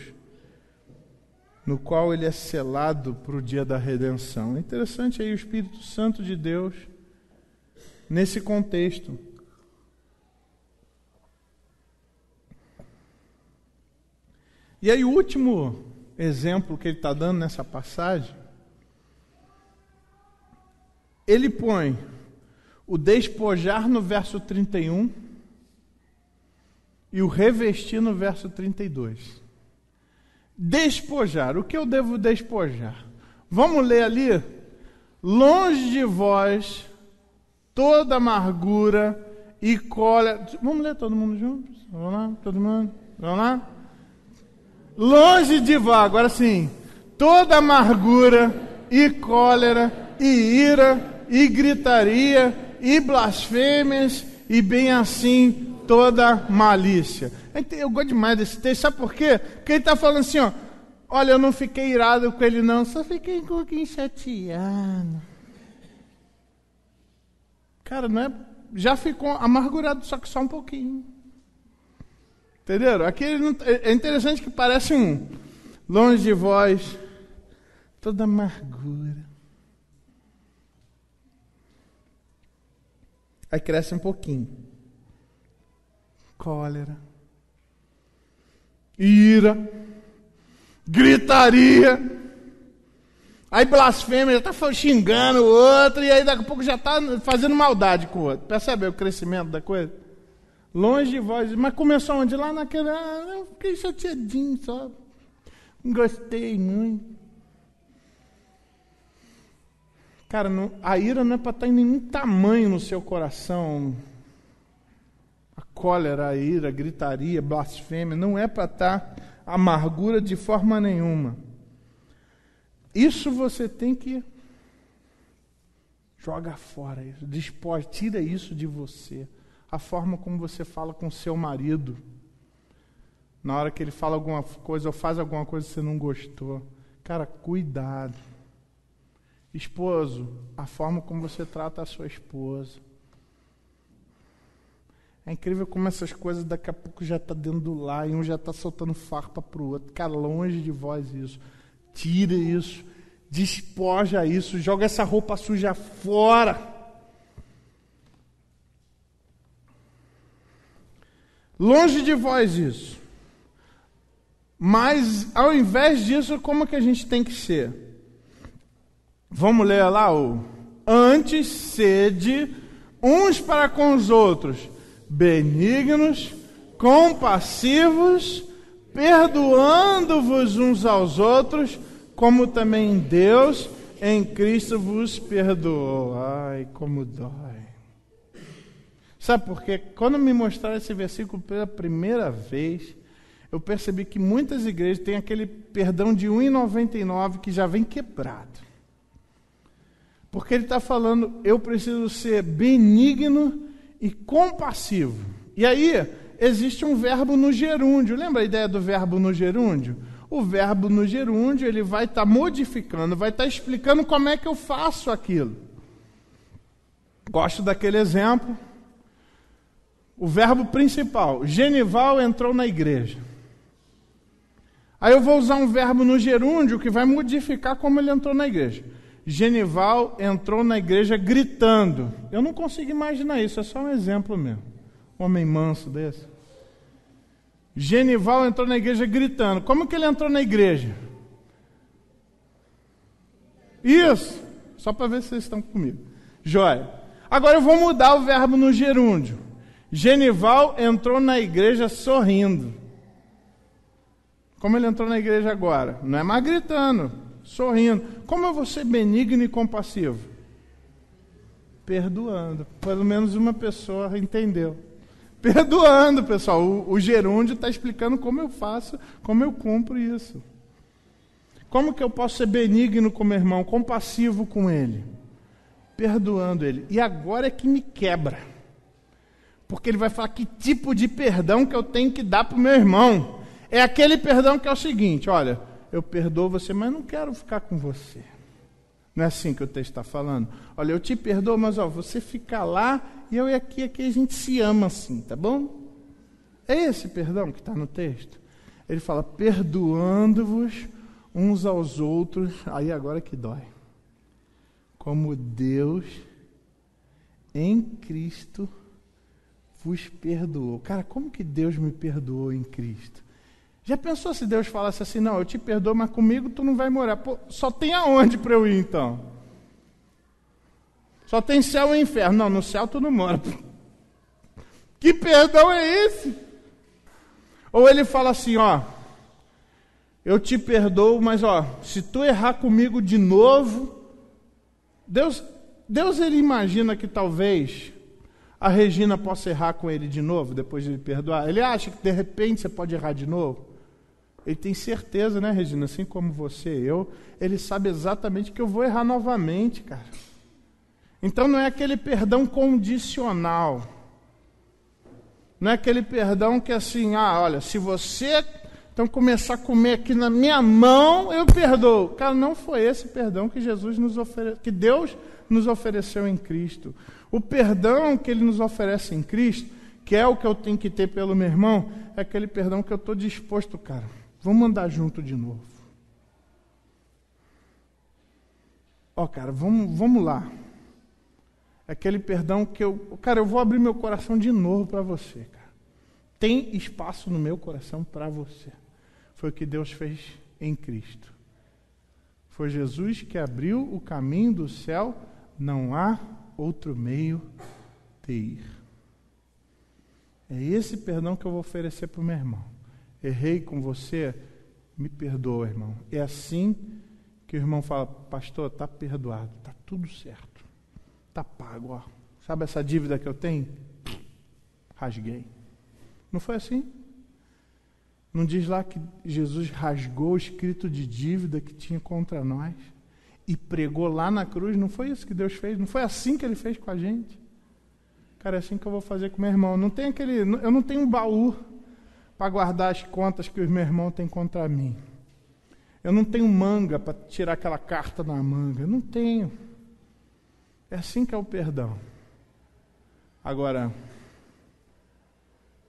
no qual ele é selado para o dia da redenção. É interessante aí o Espírito Santo de Deus nesse contexto. E aí o último exemplo que ele está dando nessa passagem, ele põe o despojar no verso 31 e o revestir no verso 32. Despojar. O que eu devo despojar? Vamos ler ali. Longe de vós toda amargura e cólera. Vamos ler todo mundo junto? Vamos lá? Todo mundo? Vamos lá? Longe de vós. Agora sim. Toda amargura e cólera e ira e gritaria e blasfêmias e bem assim toda malícia. Eu gosto demais desse texto, sabe por quê? Porque ele está falando assim, ó, olha, eu não fiquei irado com ele não, só fiquei um pouquinho chateado. Cara, não é, já ficou amargurado, só que só um pouquinho. Entenderam? Aqui ele não, é interessante que parece longe de vós, toda amargura. Aí cresce um pouquinho. Cólera. Ira, gritaria, aí blasfêmia, já está xingando o outro, e aí daqui a pouco já está fazendo maldade com o outro. Percebe o crescimento da coisa? Longe de vós, mas começou onde? Lá naquele, eu fiquei chateadinho só, não gostei muito. Cara, a ira não é para estar em nenhum tamanho no seu coração. A cólera, a ira, a gritaria, a blasfêmia, não é para estar amargura de forma nenhuma. Isso você tem que jogar fora, despoja, tira isso de você. A forma como você fala com seu marido, na hora que ele fala alguma coisa ou faz alguma coisa que você não gostou. Cara, cuidado. Esposo, a forma como você trata a sua esposa. É incrível como essas coisas daqui a pouco já está dentro do lar e um já está soltando farpa para o outro. Cara, longe de vós isso. Tira isso, despoja isso, joga essa roupa suja fora. Longe de vós isso. Mas, ao invés disso, como que a gente tem que ser? Vamos ler lá o... Antes, sede uns para com os outros, benignos, compassivos, perdoando-vos uns aos outros, como também Deus em Cristo vos perdoou. Ai, como dói. Sabe por quê? Quando me mostraram esse versículo pela primeira vez, eu percebi que muitas igrejas têm aquele perdão de 1,99 que já vem quebrado. Porque ele está falando, eu preciso ser benigno e compassivo. E aí, existe um verbo no gerúndio. Lembra a ideia do verbo no gerúndio? O verbo no gerúndio, ele vai estar modificando, vai estar explicando como é que eu faço aquilo. Gosto daquele exemplo. O verbo principal, Genival entrou na igreja. Aí eu vou usar um verbo no gerúndio que vai modificar como ele entrou na igreja. Genival entrou na igreja gritando. Eu não consigo imaginar isso, é só um exemplo mesmo. Homem manso desse. Genival entrou na igreja gritando. Como que ele entrou na igreja? Isso, só para ver se vocês estão comigo. Jóia. Agora eu vou mudar o verbo no gerúndio. Genival entrou na igreja sorrindo. Como ele entrou na igreja agora? Não é mais gritando, sorrindo. Como eu vou ser benigno e compassivo? Perdoando. Pelo menos uma pessoa entendeu. Perdoando, pessoal. O gerúndio está explicando como eu faço, como eu cumpro isso. Como que eu posso ser benigno com meu irmão, compassivo com ele? Perdoando ele. E agora é que me quebra. Porque ele vai falar que tipo de perdão que eu tenho que dar para o meu irmão. É aquele perdão que é o seguinte, olha, eu perdoo você, mas não quero ficar com você. Não é assim que o texto está falando? Olha, eu te perdoo, mas você fica lá e eu e aqui a gente se ama assim, tá bom? É esse perdão que está no texto. Ele fala, perdoando-vos uns aos outros, aí agora que dói. Como Deus em Cristo vos perdoou. Cara, como que Deus me perdoou em Cristo? Já pensou se Deus falasse assim, não, eu te perdoo, mas comigo tu não vai morar. Pô, só tem aonde para eu ir então? Só tem céu e inferno. Não, no céu tu não mora. Que perdão é esse? Ou ele fala assim, ó, eu te perdoo, mas ó, se tu errar comigo de novo, Deus ele imagina que talvez a Regina possa errar com ele de novo, depois de ele perdoar. Ele acha que de repente você pode errar de novo? Ele tem certeza, né, Regina? Assim como você e eu, ele sabe exatamente que eu vou errar novamente, cara. Então não é aquele perdão condicional. Não é aquele perdão que assim, olha, se você então começar a comer aqui na minha mão, eu perdoo. Cara, não foi esse perdão que que Deus nos ofereceu em Cristo. O perdão que Ele nos oferece em Cristo, que é o que eu tenho que ter pelo meu irmão, é aquele perdão que eu estou disposto, cara. Vamos andar junto de novo. Cara, vamos lá. Aquele perdão que eu vou abrir meu coração de novo para você, cara. Tem espaço no meu coração para você. Foi o que Deus fez em Cristo. Foi Jesus que abriu o caminho do céu, não há outro meio de ir. É esse perdão que eu vou oferecer para o meu irmão. Errei com você, me perdoa, irmão. É assim que o irmão fala, pastor, está perdoado, está tudo certo. Está pago, ó. Sabe essa dívida que eu tenho? Rasguei. Não foi assim? Não diz lá que Jesus rasgou o escrito de dívida que tinha contra nós e pregou lá na cruz? Não foi isso que Deus fez? Não foi assim que Ele fez com a gente? Cara, é assim que eu vou fazer com meu irmão. Eu não tenho um baú para guardar as contas que os meus irmãos têm contra mim. Eu não tenho manga para tirar aquela carta na manga. Eu não tenho. É assim que é o perdão. Agora,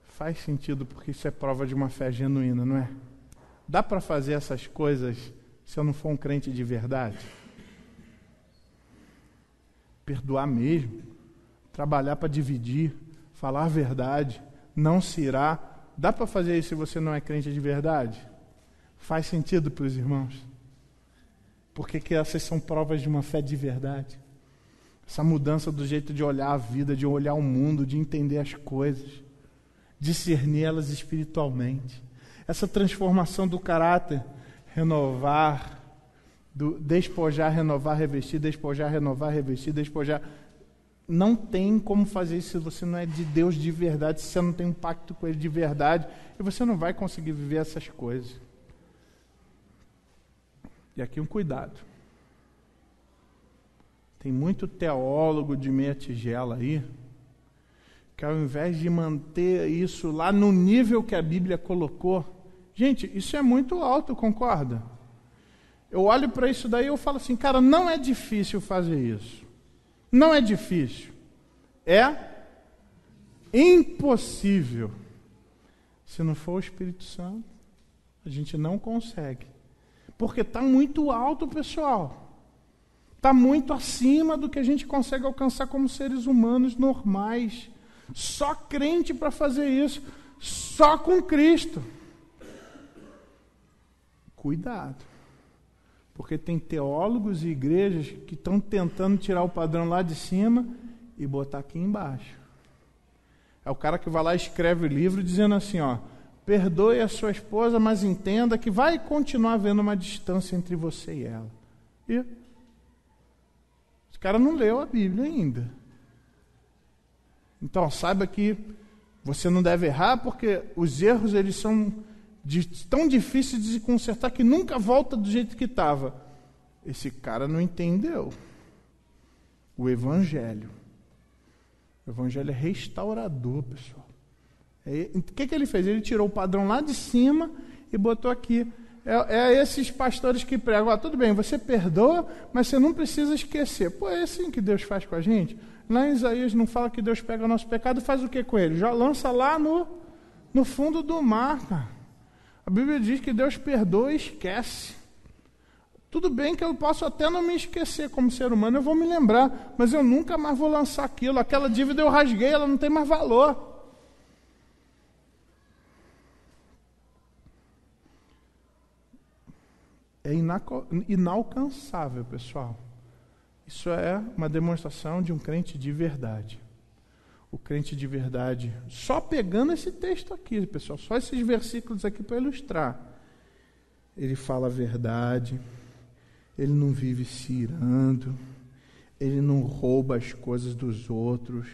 faz sentido porque isso é prova de uma fé genuína, não é? Dá para fazer essas coisas se eu não for um crente de verdade? Perdoar mesmo, trabalhar para dividir, falar a verdade, não se irá. Dá para fazer isso se você não é crente de verdade? Faz sentido para os irmãos? Porque que essas são provas de uma fé de verdade? Essa mudança do jeito de olhar a vida, de olhar o mundo, de entender as coisas, discernir elas espiritualmente. Essa transformação do caráter, renovar, do despojar, renovar, revestir, despojar, renovar, revestir, despojar. Não tem como fazer isso se você não é de Deus de verdade, se você não tem um pacto com Ele de verdade, e você não vai conseguir viver essas coisas. E aqui um cuidado. Tem muito teólogo de meia tigela aí, que ao invés de manter isso lá no nível que a Bíblia colocou, gente, isso é muito alto, concorda? Eu olho para isso daí e eu falo assim, cara, não é difícil fazer isso. Não é difícil. É impossível. Se não for o Espírito Santo, a gente não consegue. Porque está muito alto, pessoal. Está muito acima do que a gente consegue alcançar como seres humanos normais. Só crente para fazer isso. Só com Cristo. Cuidado. Porque tem teólogos e igrejas que estão tentando tirar o padrão lá de cima e botar aqui embaixo. É o cara que vai lá e escreve o livro dizendo assim, ó, perdoe a sua esposa, mas entenda que vai continuar havendo uma distância entre você e ela. E esse cara não leu a Bíblia ainda. Então, saiba que você não deve errar, porque os erros eles são tão difíceis de se consertar que nunca volta do jeito que estava. Esse cara não entendeu o Evangelho. O Evangelho é restaurador, pessoal. O que ele fez? Ele tirou o padrão lá de cima e botou aqui. É esses pastores que pregam, tudo bem, você perdoa, mas você não precisa esquecer. Pô, é assim que Deus faz com a gente? Lá em Isaías não fala que Deus pega o nosso pecado e faz o que com ele? Já lança lá no fundo do mar, cara. A Bíblia diz que Deus perdoa e esquece. Tudo bem que eu posso até não me esquecer como ser humano, eu vou me lembrar, mas eu nunca mais vou lançar aquilo. Aquela dívida eu rasguei, ela não tem mais valor. É inalcançável, pessoal. Isso é uma demonstração de um crente de verdade. O crente de verdade, só pegando esse texto aqui, pessoal, só esses versículos aqui para ilustrar. Ele fala a verdade, ele não vive se irando, ele não rouba as coisas dos outros,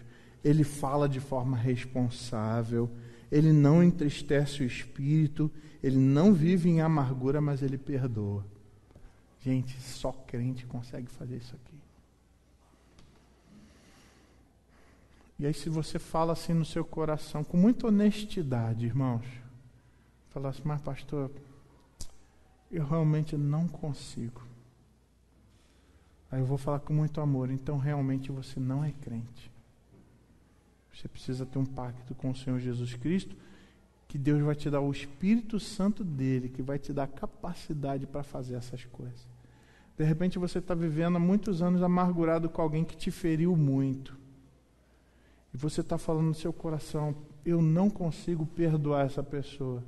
ele fala de forma responsável, ele não entristece o espírito, ele não vive em amargura, mas ele perdoa. Gente, só crente consegue fazer isso aqui. E aí se você fala assim no seu coração, com muita honestidade, irmãos, fala assim, mas pastor, eu realmente não consigo. Aí eu vou falar com muito amor, então realmente você não é crente. Você precisa ter um pacto com o Senhor Jesus Cristo, que Deus vai te dar o Espírito Santo dele, que vai te dar capacidade para fazer essas coisas. De repente você está vivendo há muitos anos amargurado com alguém que te feriu muito. E você está falando no seu coração, eu não consigo perdoar essa pessoa.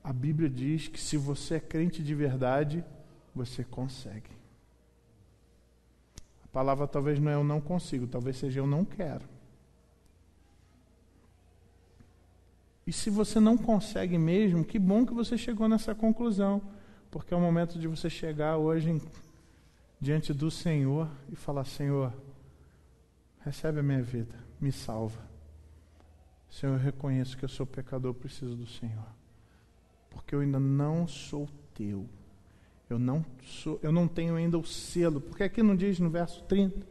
A Bíblia diz que se você é crente de verdade, você consegue. A palavra talvez não é eu não consigo, talvez seja eu não quero. E se você não consegue mesmo, que bom que você chegou nessa conclusão, porque é o momento de você chegar hoje diante do Senhor e falar, Senhor, recebe a minha vida. Me salva. Senhor, eu reconheço que eu sou pecador, preciso do Senhor. porque eu ainda não sou teu. Eu não tenho ainda o selo, porque aqui não diz no verso 30.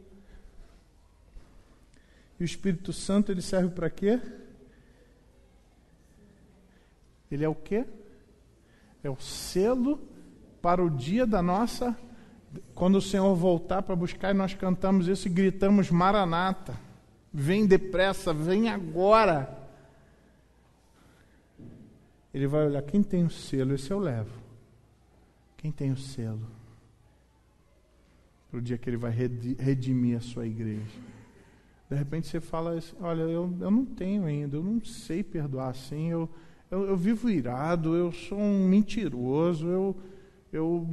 E o Espírito Santo, ele serve para quê? Ele é o quê? É o selo para o dia da nossa... Quando o Senhor voltar para buscar, e nós cantamos isso e gritamos: Maranata, vem depressa, vem agora. Ele vai olhar, quem tem o selo? Esse eu levo. Quem tem o selo? Para o dia que ele vai redimir a sua igreja. De repente você fala assim: olha, eu não tenho ainda, eu não sei perdoar assim, eu vivo irado, eu sou um mentiroso, eu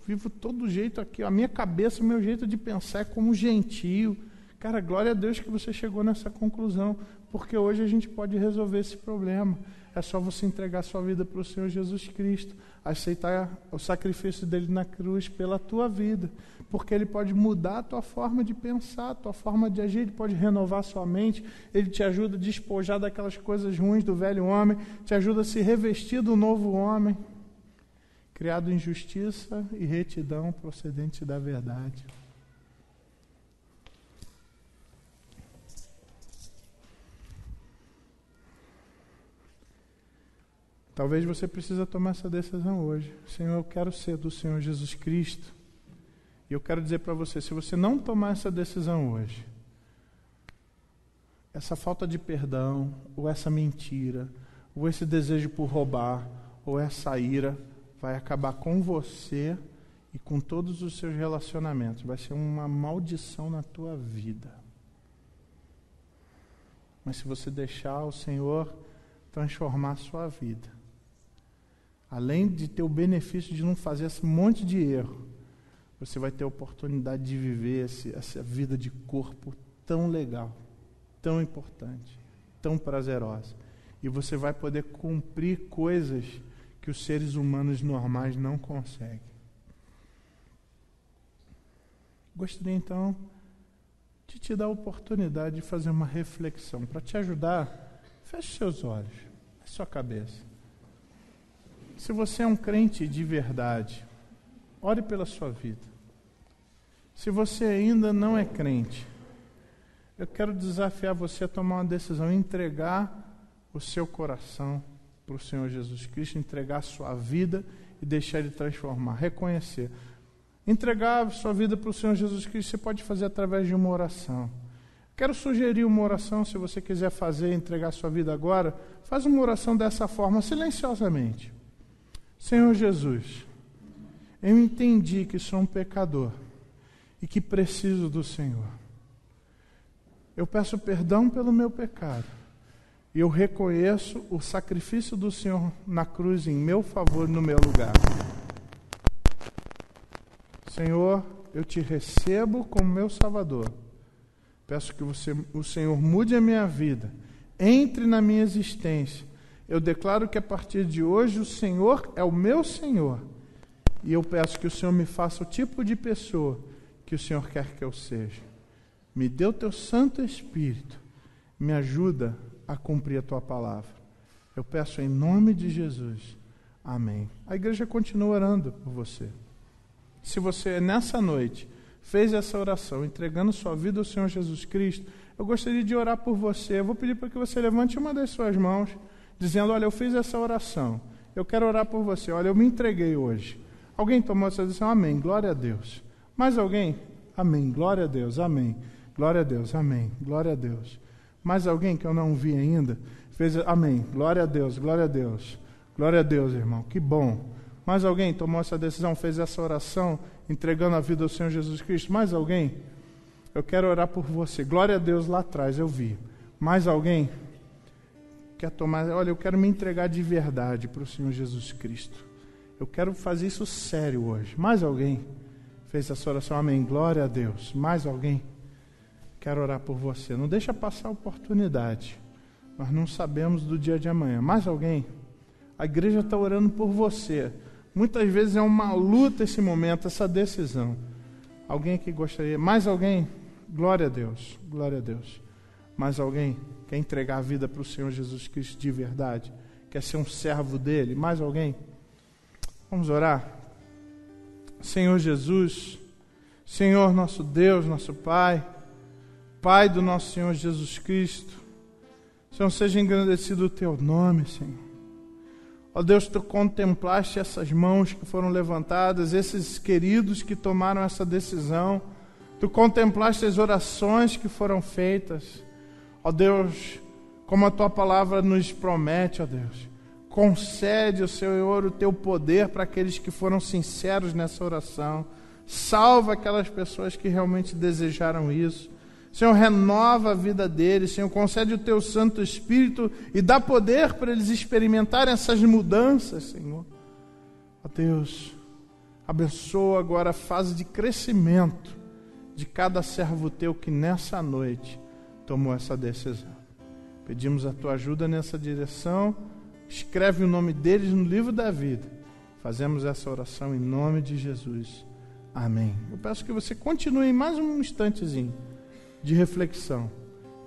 vivo todo jeito aqui, a minha cabeça, o meu jeito de pensar é como gentio. Cara, glória a Deus que você chegou nessa conclusão, porque hoje a gente pode resolver esse problema. É só você entregar sua vida para o Senhor Jesus Cristo, aceitar o sacrifício dele na cruz pela tua vida, porque ele pode mudar a tua forma de pensar, a tua forma de agir, ele pode renovar sua mente, ele te ajuda a despojar daquelas coisas ruins do velho homem, te ajuda a se revestir do novo homem, criado em justiça e retidão procedente da verdade. Talvez você precise tomar essa decisão hoje. Senhor, eu quero ser do Senhor Jesus Cristo. E eu quero dizer para você, se você não tomar essa decisão hoje, essa falta de perdão, ou essa mentira, ou esse desejo por roubar, ou essa ira, vai acabar com você e com todos os seus relacionamentos. Vai ser uma maldição na tua vida. Mas se você deixar o Senhor transformar a sua vida, além de ter o benefício de não fazer esse monte de erro, você vai ter a oportunidade de viver essa vida de corpo tão legal, tão importante, tão prazerosa. E você vai poder cumprir coisas que os seres humanos normais não conseguem. Gostaria então de te dar a oportunidade de fazer uma reflexão. Para te ajudar, feche seus olhos, feche sua cabeça. Se você é um crente de verdade, ore pela sua vida. Se você ainda não é crente, eu quero desafiar você a tomar uma decisão, entregar o seu coração para o Senhor Jesus Cristo, entregar a sua vida e deixar Ele transformar, reconhecer. Entregar a sua vida para o Senhor Jesus Cristo, você pode fazer através de uma oração. Quero sugerir uma oração, se você quiser fazer, entregar a sua vida agora, faz uma oração dessa forma, silenciosamente. Senhor Jesus, eu entendi que sou um pecador e que preciso do Senhor. Eu peço perdão pelo meu pecado e eu reconheço o sacrifício do Senhor na cruz em meu favor e no meu lugar. Senhor, eu te recebo como meu Salvador. Peço que o Senhor mude a minha vida, entre na minha existência. Eu declaro que a partir de hoje o Senhor é o meu Senhor. E eu peço que o Senhor me faça o tipo de pessoa que o Senhor quer que eu seja. Me dê o teu Santo Espírito. Me ajuda a cumprir a tua palavra. Eu peço em nome de Jesus. Amém. A igreja continua orando por você. Se você, nessa noite, fez essa oração, entregando sua vida ao Senhor Jesus Cristo, eu gostaria de orar por você. Eu vou pedir para que você levante uma das suas mãos, dizendo: olha, eu fiz essa oração, eu quero orar por você, olha, eu me entreguei hoje. Alguém tomou essa decisão? Amém, glória a Deus. Mais alguém? Amém, glória a Deus, amém. Glória a Deus, amém, glória a Deus. Mais alguém que eu não vi ainda? Fez, amém, glória a Deus, glória a Deus. Glória a Deus, irmão, que bom. Mais alguém tomou essa decisão, fez essa oração, entregando a vida ao Senhor Jesus Cristo? Mais alguém? Eu quero orar por você. Glória a Deus, lá atrás, eu vi. Mais alguém? Quer tomar? Olha, eu quero me entregar de verdade para o Senhor Jesus Cristo. Eu quero fazer isso sério hoje. Mais alguém fez essa oração? Amém. Glória a Deus. Mais alguém? Quero orar por você. Não deixa passar a oportunidade. Nós não sabemos do dia de amanhã. Mais alguém? A igreja está orando por você. Muitas vezes é uma luta esse momento, essa decisão. Alguém que gostaria? Mais alguém? Glória a Deus. Glória a Deus. Mais alguém quer entregar a vida para o Senhor Jesus Cristo de verdade? quer ser um servo dele? Mais alguém? Vamos orar? Senhor Jesus, Senhor nosso Deus, nosso Pai, Pai do nosso Senhor Jesus Cristo, Senhor, seja engrandecido o Teu nome, Senhor. Ó Deus, Tu contemplaste essas mãos que foram levantadas, esses queridos que tomaram essa decisão, Tu contemplaste as orações que foram feitas. Ó Deus, como a Tua palavra nos promete, ó Deus, concede, Senhor, o Teu poder para aqueles que foram sinceros nessa oração. Salva aquelas pessoas que realmente desejaram isso. Senhor, renova a vida deles. Senhor, concede o Teu Santo Espírito e dá poder para eles experimentarem essas mudanças, Senhor. Ó Deus, abençoa agora a fase de crescimento de cada servo Teu que nessa noite tomou essa decisão. Pedimos a Tua ajuda nessa direção. Escreve o nome deles no livro da vida. Fazemos essa oração em nome de Jesus. Amém. Eu peço que você continue mais um instantezinho de reflexão.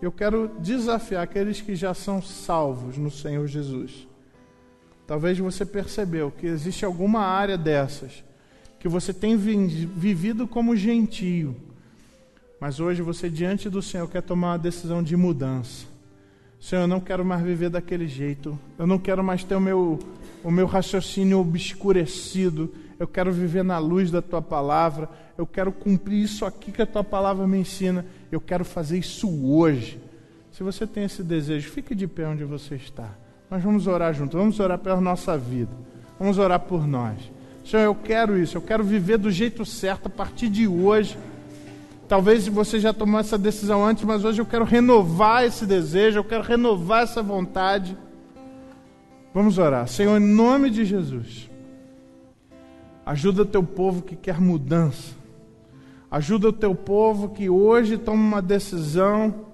Eu quero desafiar aqueles que já são salvos no Senhor Jesus. Talvez você percebeu que existe alguma área dessas que você tem vivido como gentio, mas hoje você diante do Senhor quer tomar uma decisão de mudança. Senhor, eu não quero mais viver daquele jeito, eu não quero mais ter o meu raciocínio obscurecido, eu quero viver na luz da Tua palavra, eu quero cumprir isso aqui que a Tua palavra me ensina, eu quero fazer isso hoje. Se você tem esse desejo, fique de pé onde você está. Nós vamos orar juntos, vamos orar pela nossa vida, vamos orar por nós. Senhor, eu quero isso, eu quero viver do jeito certo a partir de hoje. Talvez você já tomou essa decisão antes, mas hoje eu quero renovar esse desejo, eu quero renovar essa vontade. Vamos orar. Senhor, em nome de Jesus, ajuda o Teu povo que quer mudança. Ajuda o Teu povo que hoje toma uma decisão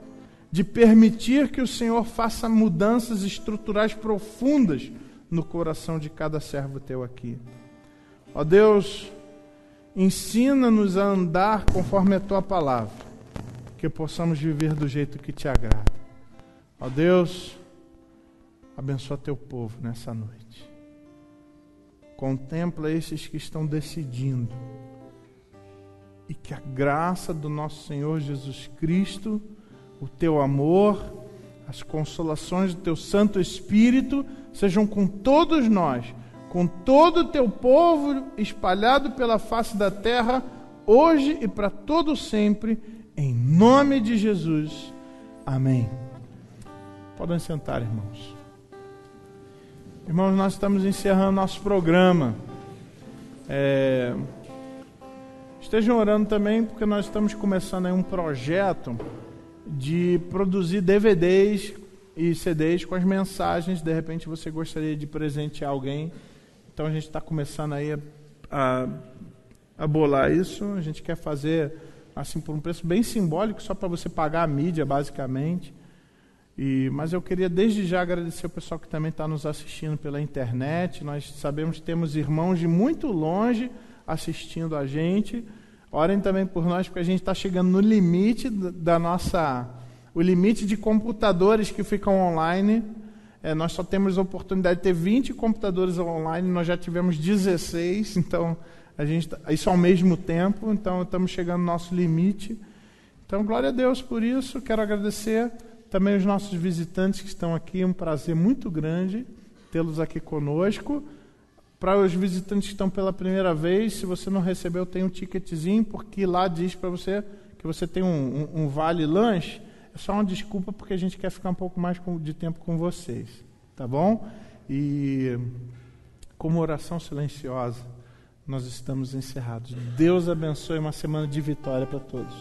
de permitir que o Senhor faça mudanças estruturais profundas no coração de cada servo Teu aqui. Ó Deus, ensina-nos a andar conforme a Tua palavra, que possamos viver do jeito que Te agrada. Ó Deus, abençoa Teu povo nessa noite. Contempla esses que estão decidindo. E que a graça do nosso Senhor Jesus Cristo, o Teu amor, as consolações do Teu Santo Espírito sejam com todos nós, com todo o Teu povo espalhado pela face da terra, hoje e para todo sempre, em nome de Jesus. Amém. Podem sentar, irmãos. Irmãos, nós estamos encerrando nosso programa. Estejam orando também, porque nós estamos começando aí um projeto de produzir DVDs e CDs com as mensagens. De repente você gostaria de presentear alguém. Então a gente está começando aí a bolar isso. A gente quer fazer assim por um preço bem simbólico, só para você pagar a mídia, basicamente. Mas eu queria desde já agradecer o pessoal que também está nos assistindo pela internet. Nós sabemos que temos irmãos de muito longe assistindo a gente. Orem também por nós, porque a gente está chegando no limite o limite de computadores que ficam online. Nós só temos a oportunidade de ter 20 computadores online, nós já tivemos 16, então isso ao mesmo tempo, então estamos chegando no nosso limite. Então, glória a Deus por isso. Quero agradecer também os nossos visitantes que estão aqui, é um prazer muito grande tê-los aqui conosco. Para os visitantes que estão pela primeira vez, se você não recebeu, tem um ticketzinho, porque lá diz para você que você tem um vale lanche. É só uma desculpa, porque a gente quer ficar um pouco mais de tempo com vocês, tá bom? E como oração silenciosa, nós estamos encerrados. Deus abençoe, uma semana de vitória para todos.